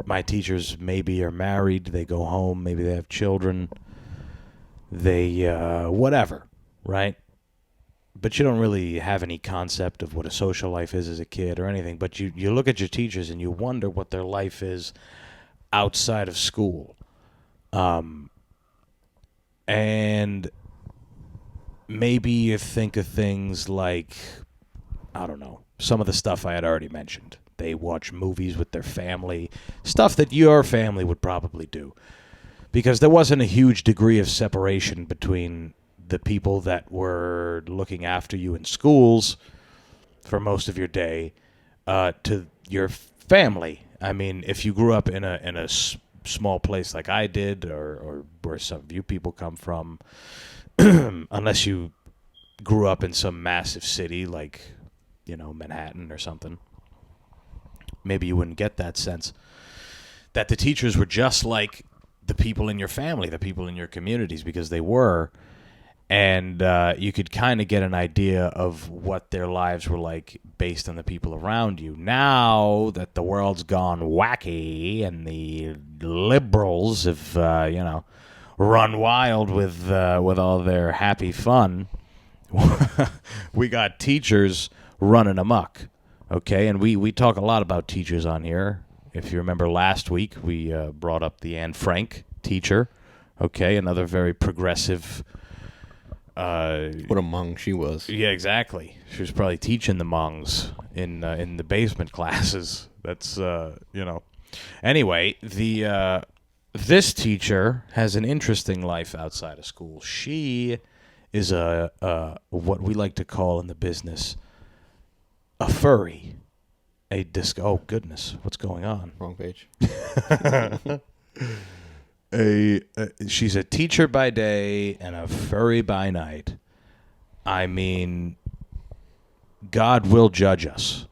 my teachers maybe are married, they go home, maybe they have children, they, whatever, right? But you don't really have any concept of what a social life is as a kid or anything. But you look at your teachers and you wonder what their life is outside of school. And maybe you think of things like, I don't know, some of the stuff I had already mentioned. They watch movies with their family, stuff that your family would probably do. Because there wasn't a huge degree of separation between the people that were looking after you in schools for most of your day to your family. I mean, if you grew up in a small place like I did, or where some of you people come from, unless you grew up in some massive city like, Manhattan or something, maybe you wouldn't get that sense that the teachers were just like the people in your family, the people in your communities, because they were. And you could kind of get an idea of what their lives were like based on the people around you. Now that the world's gone wacky and the liberals have, run wild with all their happy fun, we got teachers running amok. Okay, and we talk a lot about teachers on here. If you remember last week, we brought up the Anne Frank teacher. Okay, another very progressive. What a Hmong she was. Yeah, exactly. She was probably teaching the Hmongs in the basement classes. That's Anyway, this teacher has an interesting life outside of school. She is a what we like to call in the business a furry. Oh goodness, what's going on? Wrong page. She's a teacher by day and a furry by night. I mean, God will judge us.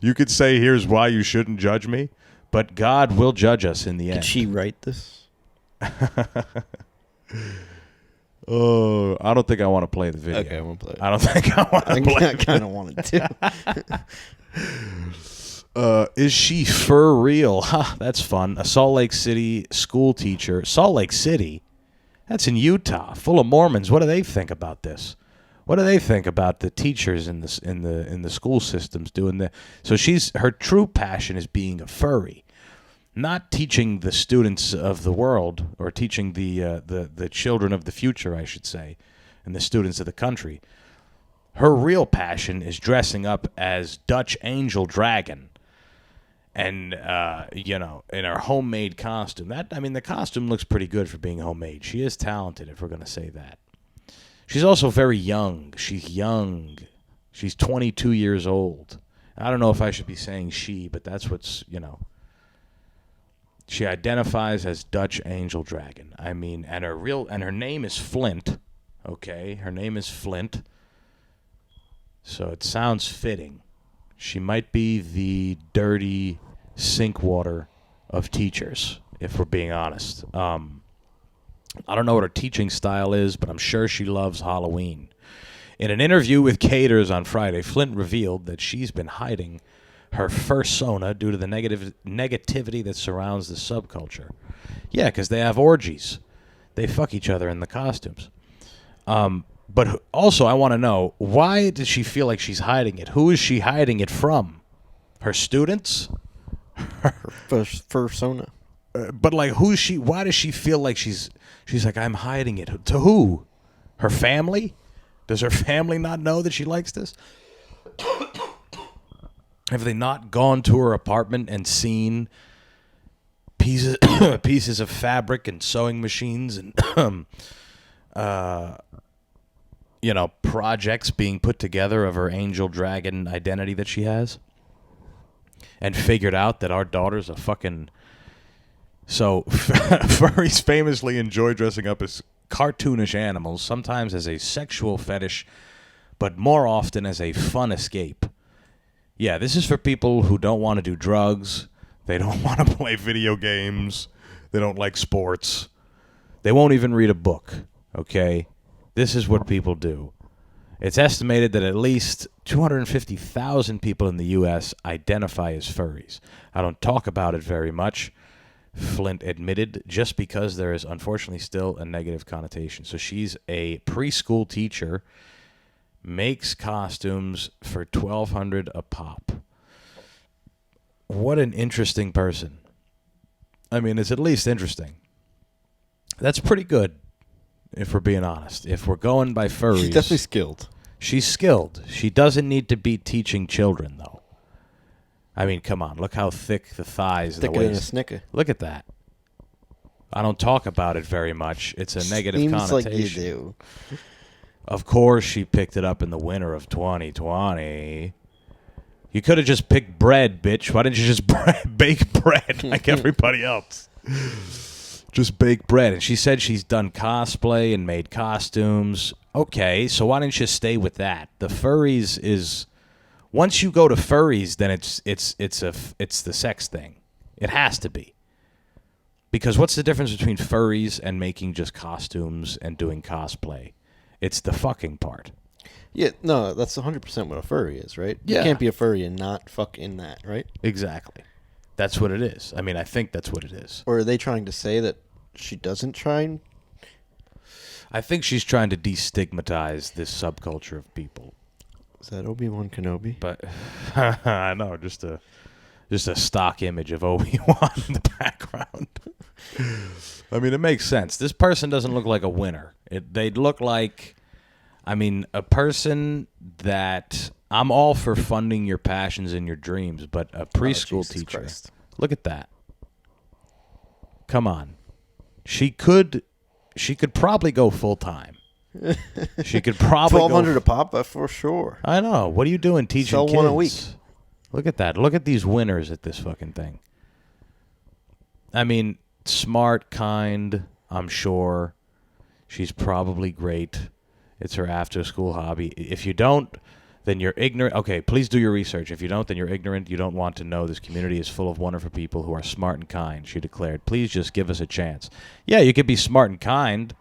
You could say, here's why you shouldn't judge me, but God will judge us in the end. Did she write this? Oh, I don't think I want to play the video. Okay, I won't play it. I don't think I want to play I kind of wanted to. Is she for real? Ha, that's fun. A Salt Lake City school teacher. Salt Lake City? That's in Utah, full of Mormons. What do they think about this? What do they think about the teachers in the school systems doing that? So her true passion is being a furry, not teaching the students of the world or teaching the children of the future, I should say, and the students of the country. Her real passion is dressing up as Dutch Angel Dragon. And, in her homemade costume. The costume looks pretty good for being homemade. She is talented, if we're going to say that. She's also very young. She's young. She's 22 years old. I don't know if I should be saying she, but that's what's, She identifies as Dutch Angel Dragon. And her name is Flint. Okay, her name is Flint. So it sounds fitting. She might be the dirty sink water of teachers, if we're being honest. I don't know what her teaching style is, but I'm sure she loves Halloween. In an interview with Caters on Friday, Flint revealed that she's been hiding her fursona due to the negativity that surrounds the subculture. Yeah, because they have orgies. They fuck each other in the costumes. But also, I want to know, why does she feel like she's hiding it? Who is she hiding it from? Her students? Fursona. But like, who's she? Why does she feel like she's like, I'm hiding it? To who? Her family? Does her family not know that she likes this? Have they not gone to her apartment and seen pieces of fabric and sewing machines and projects being put together of her angel dragon identity that she has, and figured out that our daughter's a fucking... So, furries famously enjoy dressing up as cartoonish animals, sometimes as a sexual fetish, but more often as a fun escape. Yeah, this is for people who don't want to do drugs, they don't want to play video games, they don't like sports, they won't even read a book, okay? This is what people do. It's estimated that at least 250,000 people in the U.S. identify as furries. I don't talk about it very much, Flint admitted, just because there is unfortunately still a negative connotation. So she's a preschool teacher, makes costumes for $1,200 a pop. What an interesting person. It's at least interesting. That's pretty good. If we're being honest, if we're going by furries... She's definitely skilled. She's skilled. She doesn't need to be teaching children, though. Come on. Look how thick the thighs and the Thicker than a waist. Snicker. Look at that. I don't talk about it very much. It's a negative connotation. Seems like you do. Of course she picked it up in the winter of 2020. You could have just picked bread, bitch. Why didn't you just bake bread like everybody else? Just bake bread. And she said she's done cosplay and made costumes. Okay, so why didn't you stay with that? The furries is... Once you go to furries, then it's the sex thing. It has to be. Because what's the difference between furries and making just costumes and doing cosplay? It's the fucking part. Yeah, no, that's 100% what a furry is, right? Yeah. You can't be a furry and not fuck in that, right? Exactly. That's what it is. I mean, I think that's what it is. Or are they trying to say that she doesn't try and... I think she's trying to destigmatize this subculture of people. Is that Obi-Wan Kenobi? But I know, just a stock image of Obi-Wan in the background. I mean, it makes sense. This person doesn't look like a winner. They'd look like, I mean, a person that I'm all for funding your passions and your dreams, but a preschool teacher. Christ. Look at that. Come on. She could probably go full time. She could probably $1,200 a pop for sure. I know. What are you doing teaching Sell kids? one a week. Look at that. Look at these winners at this fucking thing. I mean, smart, kind, I'm sure. She's probably great. It's her after-school hobby. If you don't, then you're ignorant. Okay, please do your research. If you don't, then you're ignorant. You don't want to know. This community is full of wonderful people who are smart and kind, she declared. Please just give us a chance. Yeah, you could be smart and kind.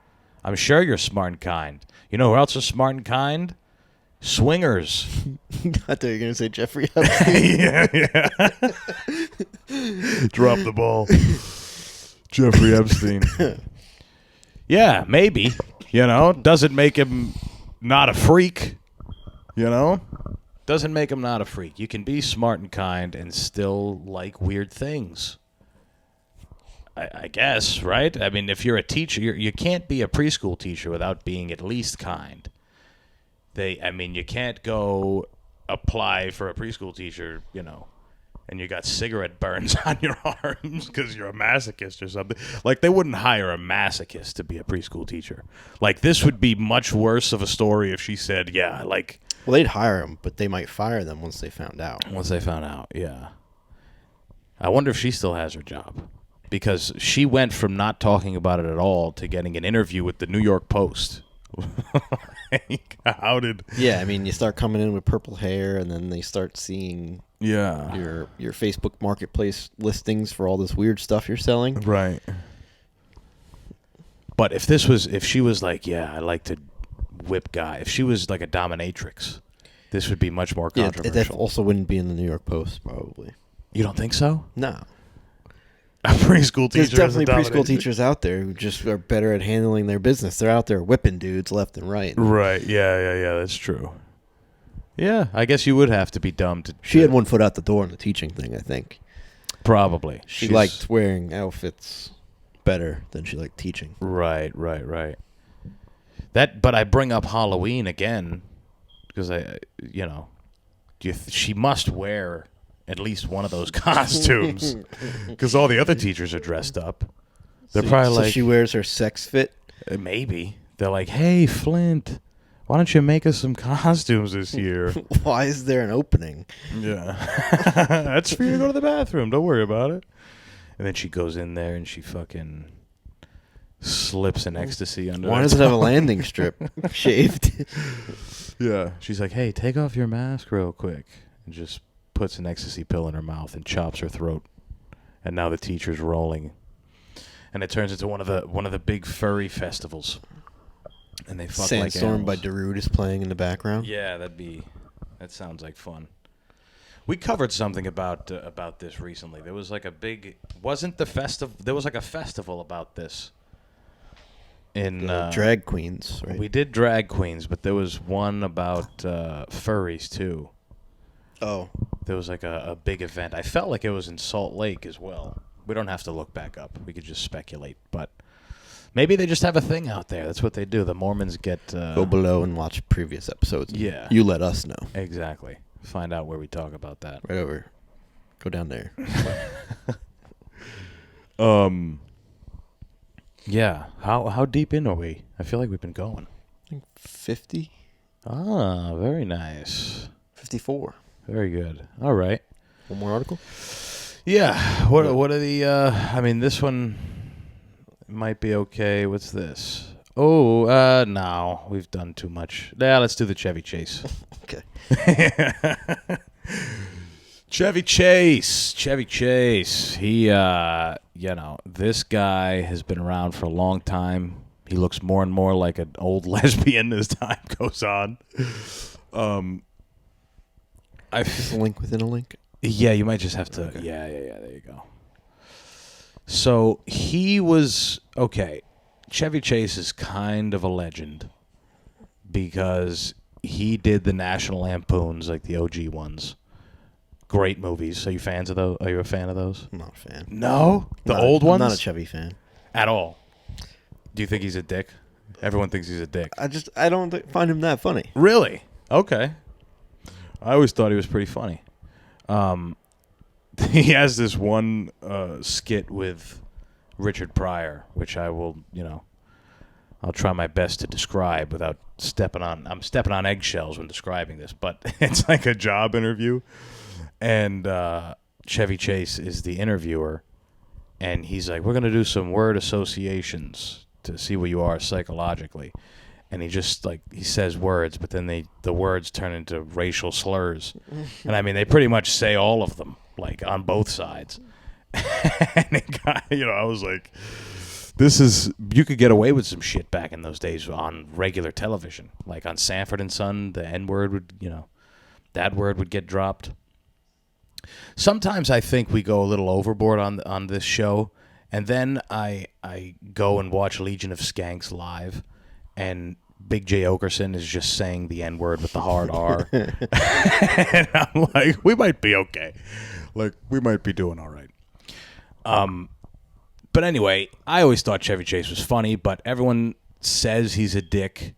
I'm sure you're smart and kind. You know who else is smart and kind? Swingers. I thought you were going to say Jeffrey Epstein. yeah. Drop the ball. Jeffrey Epstein. Yeah, maybe. You know, doesn't make him not a freak. You know? Doesn't make him not a freak. You can be smart and kind and still like weird things. I guess, right? I mean, if you're a teacher, you can't be a preschool teacher without being at least kind. You can't go apply for a preschool teacher, you know, and you got cigarette burns on your arms because you're a masochist or something. Like, they wouldn't hire a masochist to be a preschool teacher. Like, this would be much worse of a story if she said, yeah, like... Well, they'd hire them, but they might fire them once they found out. Once they found out, yeah. I wonder if she still has her job. Because she went from not talking about it at all to getting an interview with the New York Post. How did... Yeah, I mean, you start coming in with purple hair, and then they start seeing your Facebook Marketplace listings for all this weird stuff you're selling. Right. But if she was like, yeah, I like to whip guy, if she was like a dominatrix, this would be much more controversial. Yeah, that also wouldn't be in the New York Post, probably. You don't think so? No. A preschool teacher. There's definitely preschool teachers out there who just are better at handling their business. They're out there whipping dudes left and right. Right. Yeah. That's true. Yeah, I guess you would have to be dumb to... She had one foot out the door in the teaching thing, I think. Probably. She liked wearing outfits better than she liked teaching. Right. But I bring up Halloween again because she must wear at least one of those costumes because all the other teachers are dressed up. They're probably like... So she wears her sex fit? Maybe. They're like, hey, Flint, why don't you make us some costumes this year? Why is there an opening? Yeah. That's for you to go to the bathroom. Don't worry about it. And then she goes in there and she fucking slips an ecstasy under Why does it have a landing strip shaved? Yeah. She's like, hey, take off your mask real quick. And just puts an ecstasy pill in her mouth and chops her throat. And now the teacher's rolling. And it turns into one of the big furry festivals. And they fuck like Sandstorm by animals. Darude is playing in the background. Yeah, that sounds like fun. We covered something about this recently. There was like a big... Wasn't the festival... There was like a festival about this. In drag queens, right? We did drag queens, but there was one about furries, too. Oh. There was like a big event. I felt like it was in Salt Lake as well. We don't have to look back up. We could just speculate. But maybe they just have a thing out there. That's what they do. The Mormons get... Go below and watch previous episodes. Yeah. You let us know. Exactly. Find out where we talk about that. Right over. Go down there. Yeah. How deep in are we? I feel like we've been going. I think 50. Ah, very nice. 54. Very good. All right. One more article? Yeah. What are the... this one might be okay. What's this? Oh, no. We've done too much. Yeah, let's do the Chevy Chase. Okay. Chevy Chase. He, this guy has been around for a long time. He looks more and more like an old lesbian as time goes on. Just a link within a link. Yeah, you might just have to. Okay. Yeah. There you go. So he was okay. Chevy Chase is kind of a legend because he did the National Lampoons, like the OG ones. Great movies. Are you fans of those? Are you a fan of those? I'm not a fan. No, the old ones. I'm not a Chevy fan at all. Do you think he's a dick? Everyone thinks he's a dick. I don't find him that funny. Really? Okay. I always thought he was pretty funny. He has this one skit with Richard Pryor, which I will, I'll try my best to describe without I'm stepping on eggshells when describing this, but it's like a job interview, and Chevy Chase is the interviewer, and he's like, we're going to do some word associations to see where you are psychologically. And he just, he says words, but then the words turn into racial slurs. And, I mean, they pretty much say all of them, on both sides. And it got, I was like, you could get away with some shit back in those days on regular television. Like on Sanford and Son, the N-word would, that word would get dropped. Sometimes I think we go a little overboard on this show. And then I go and watch Legion of Skanks live. And Big J. Okerson is just saying the N-word with the hard R. And I'm like, we might be okay. We might be doing all right. But anyway, I always thought Chevy Chase was funny, but everyone says he's a dick.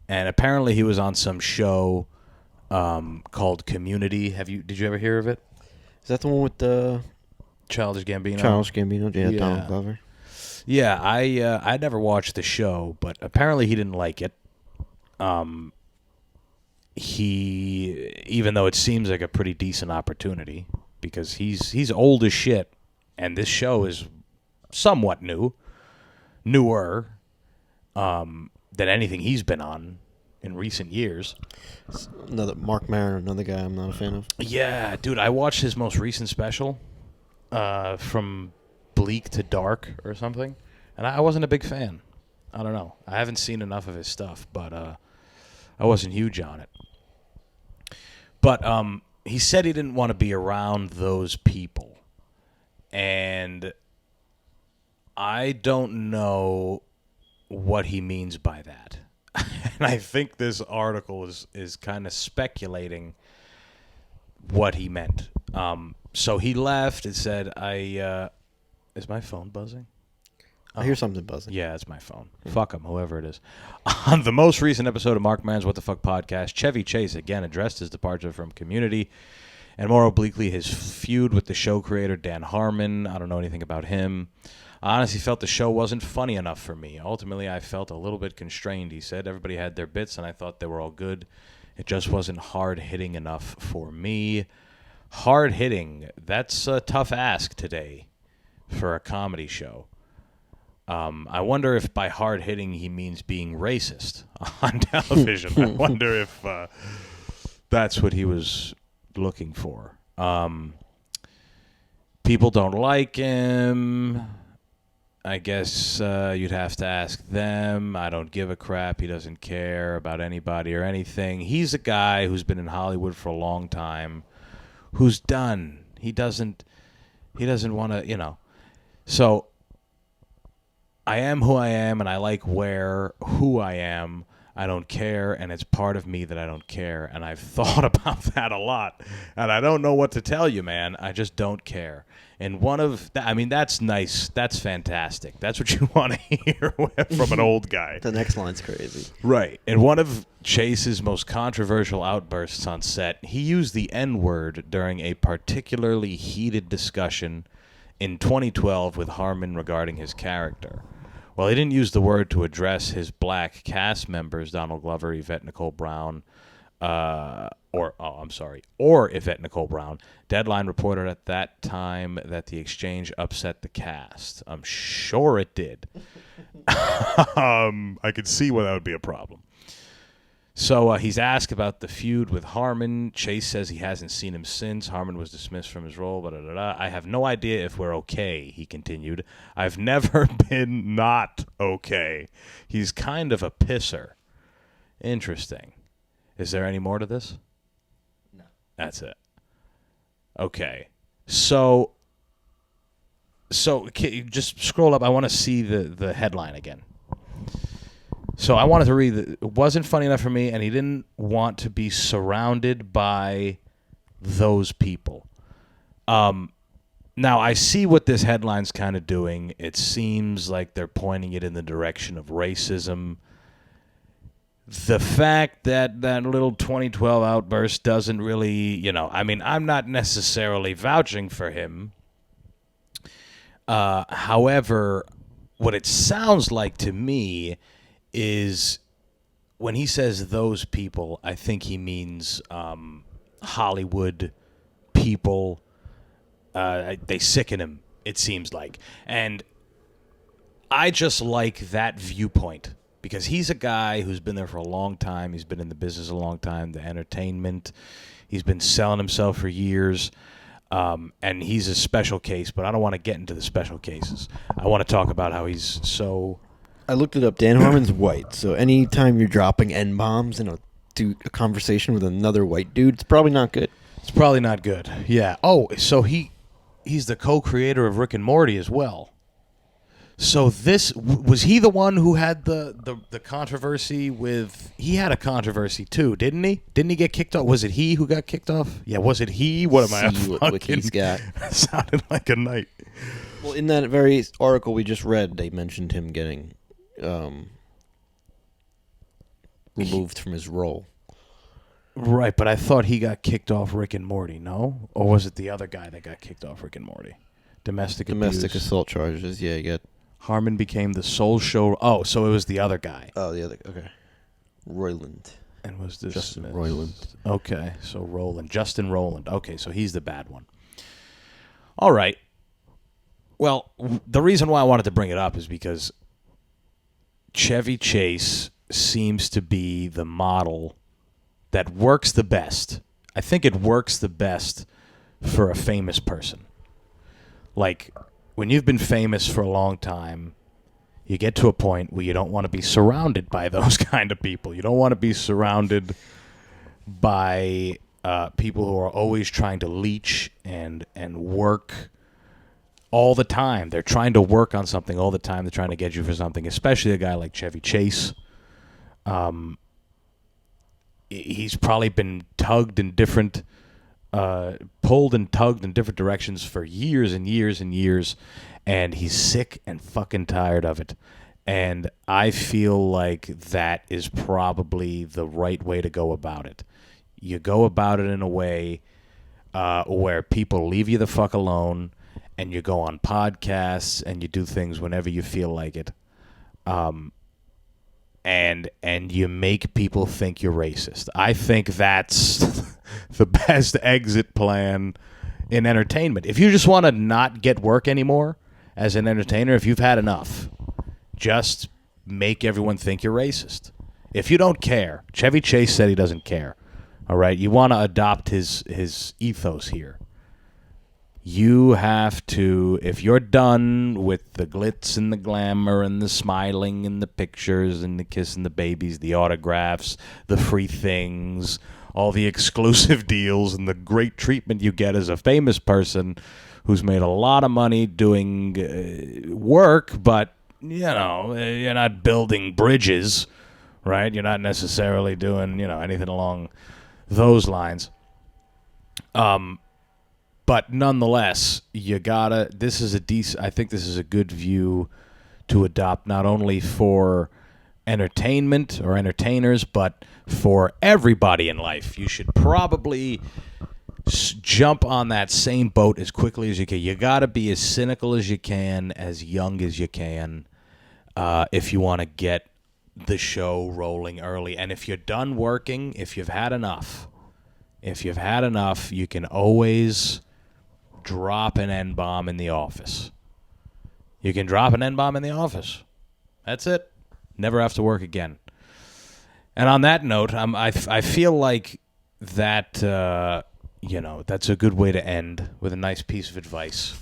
And apparently he was on some show called Community. Did you ever hear of it? Is that the one with the Childish Gambino? Yeah, Donald Glover. Yeah, I never watched the show, but apparently he didn't like it. Even though it seems like a pretty decent opportunity, because he's old as shit, and this show is somewhat newer than anything he's been on in recent years. Another Mark Maron, another guy I'm not a fan of. Yeah, dude, I watched his most recent special, from Bleak to Dark or something, and I wasn't a big fan. I don't know. I haven't seen enough of his stuff, but I wasn't huge on it. But he said he didn't want to be around those people, and I don't know what he means by that. And I think this article is kind of speculating what he meant. So he left and said, is my phone buzzing? I hear something buzzing. Yeah, it's my phone. Fuck him, whoever it is. On the most recent episode of Mark Maron's What the Fuck podcast, Chevy Chase again addressed his departure from Community, and more obliquely his feud with the show creator Dan Harmon. I don't know anything about him. I honestly felt the show wasn't funny enough for me. Ultimately, I felt a little bit constrained, he said. Everybody had their bits, and I thought they were all good. It just wasn't hard-hitting enough for me. Hard-hitting, that's a tough ask today for a comedy show. I wonder if by hard-hitting he means being racist on television. I wonder if that's what he was looking for. People don't like him. I guess you'd have to ask them. I don't give a crap. He doesn't care about anybody or anything. He's a guy who's been in Hollywood for a long time, who's done. He doesn't want to, So I am who I am, and I like who I am. I don't care, and it's part of me that I don't care. And I've thought about that a lot, and I don't know what to tell you, man. I just don't care. And that's nice. That's fantastic. That's what you want to hear from an old guy. The next line's crazy. Right. And one of Chase's most controversial outbursts on set, he used the N-word during a particularly heated discussion in 2012 with Harmon regarding his character. Well, he didn't use the word to address his black cast members, Donald Glover, Yvette Nicole Brown, or Yvette Nicole Brown. Deadline reported at that time that the exchange upset the cast. I'm sure it did. I could see why that would be a problem. So he's asked about the feud with Harmon. Chase says he hasn't seen him since. Harmon was dismissed from his role. Blah, blah, blah, blah. I have no idea if we're okay, he continued. I've never been not okay. He's kind of a pisser. Interesting. Is there any more to this? No. That's it. Okay. So just scroll up. I want to see the headline again. So I wanted to read it wasn't funny enough for me, and he didn't want to be surrounded by those people. Now, I see what this headline's kind of doing. It seems like they're pointing it in the direction of racism. The fact that that little 2012 outburst doesn't really, I'm not necessarily vouching for him. However, what it sounds like to me is when he says those people, I think he means Hollywood people. They sicken him, it seems like. And I just like that viewpoint because he's a guy who's been there for a long time. He's been in the business a long time, the entertainment. He's been selling himself for years. And he's a special case, but I don't want to get into the special cases. I want to talk about how he's so... I looked it up. Dan Harmon's white, so anytime you're dropping N-bombs in a conversation with another white dude, it's probably not good. It's probably not good. Yeah. Oh, so he's the co-creator of Rick and Morty as well. So this was he the one who had the controversy with? He had a controversy too, didn't he? Didn't he get kicked off? Was it he who got kicked off? Yeah. Was it he? What am I? What he's got. Sounded like a night. Well, in that very article we just read, they mentioned him getting removed from his role. Right, but I thought he got kicked off Rick and Morty, no? Or was it the other guy that got kicked off Rick and Morty? Domestic abuse. Assault charges, yeah, you got... Harmon became the sole show... Oh, so it was the other guy. Oh, the other... Okay. Roiland. And was this... Justin Roiland. Okay, so Roland. Justin Roland. Okay, so he's the bad one. All right. Well, the reason why I wanted to bring it up is because Chevy Chase seems to be the model that works the best. I think it works the best for a famous person. Like, when you've been famous for a long time, you get to a point where you don't want to be surrounded by those kind of people. You don't want to be surrounded by people who are always trying to leech and work all the time. They're trying to work on something all the time. They're trying to get you for something, especially a guy like Chevy Chase. He's probably been pulled and tugged in different directions for years and years and years, and he's sick and fucking tired of it. And I feel like that is probably the right way to go about it. You go about it in a way where people leave you the fuck alone, and you go on podcasts and you do things whenever you feel like it. And you make people think you're racist. I think that's the best exit plan in entertainment. If you just want to not get work anymore as an entertainer, if you've had enough, just make everyone think you're racist. If you don't care, Chevy Chase said he doesn't care. All right, you want to adopt his ethos here. You have to, if you're done with the glitz and the glamour and the smiling and the pictures and the kissing the babies, the autographs, the free things, all the exclusive deals and the great treatment you get as a famous person who's made a lot of money doing work, but, you're not building bridges, right? You're not necessarily doing, anything along those lines. But nonetheless, I think this is a good view to adopt not only for entertainment or entertainers, but for everybody in life. You should probably jump on that same boat as quickly as you can. You got to be as cynical as you can, as young as you can, if you want to get the show rolling early. And if you're done working, if you've had enough, you can always drop an N-bomb in the office. You can drop an N-bomb in the office. That's it. Never have to work again. And on that note, I feel like that, that's a good way to end with a nice piece of advice.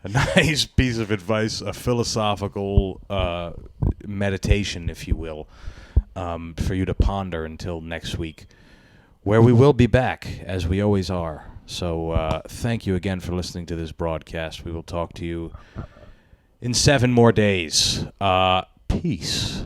A nice piece of advice, a philosophical meditation, if you will, for you to ponder until next week, where we will be back, as we always are. So thank you again for listening to this broadcast. We will talk to you in 7 more days. Peace.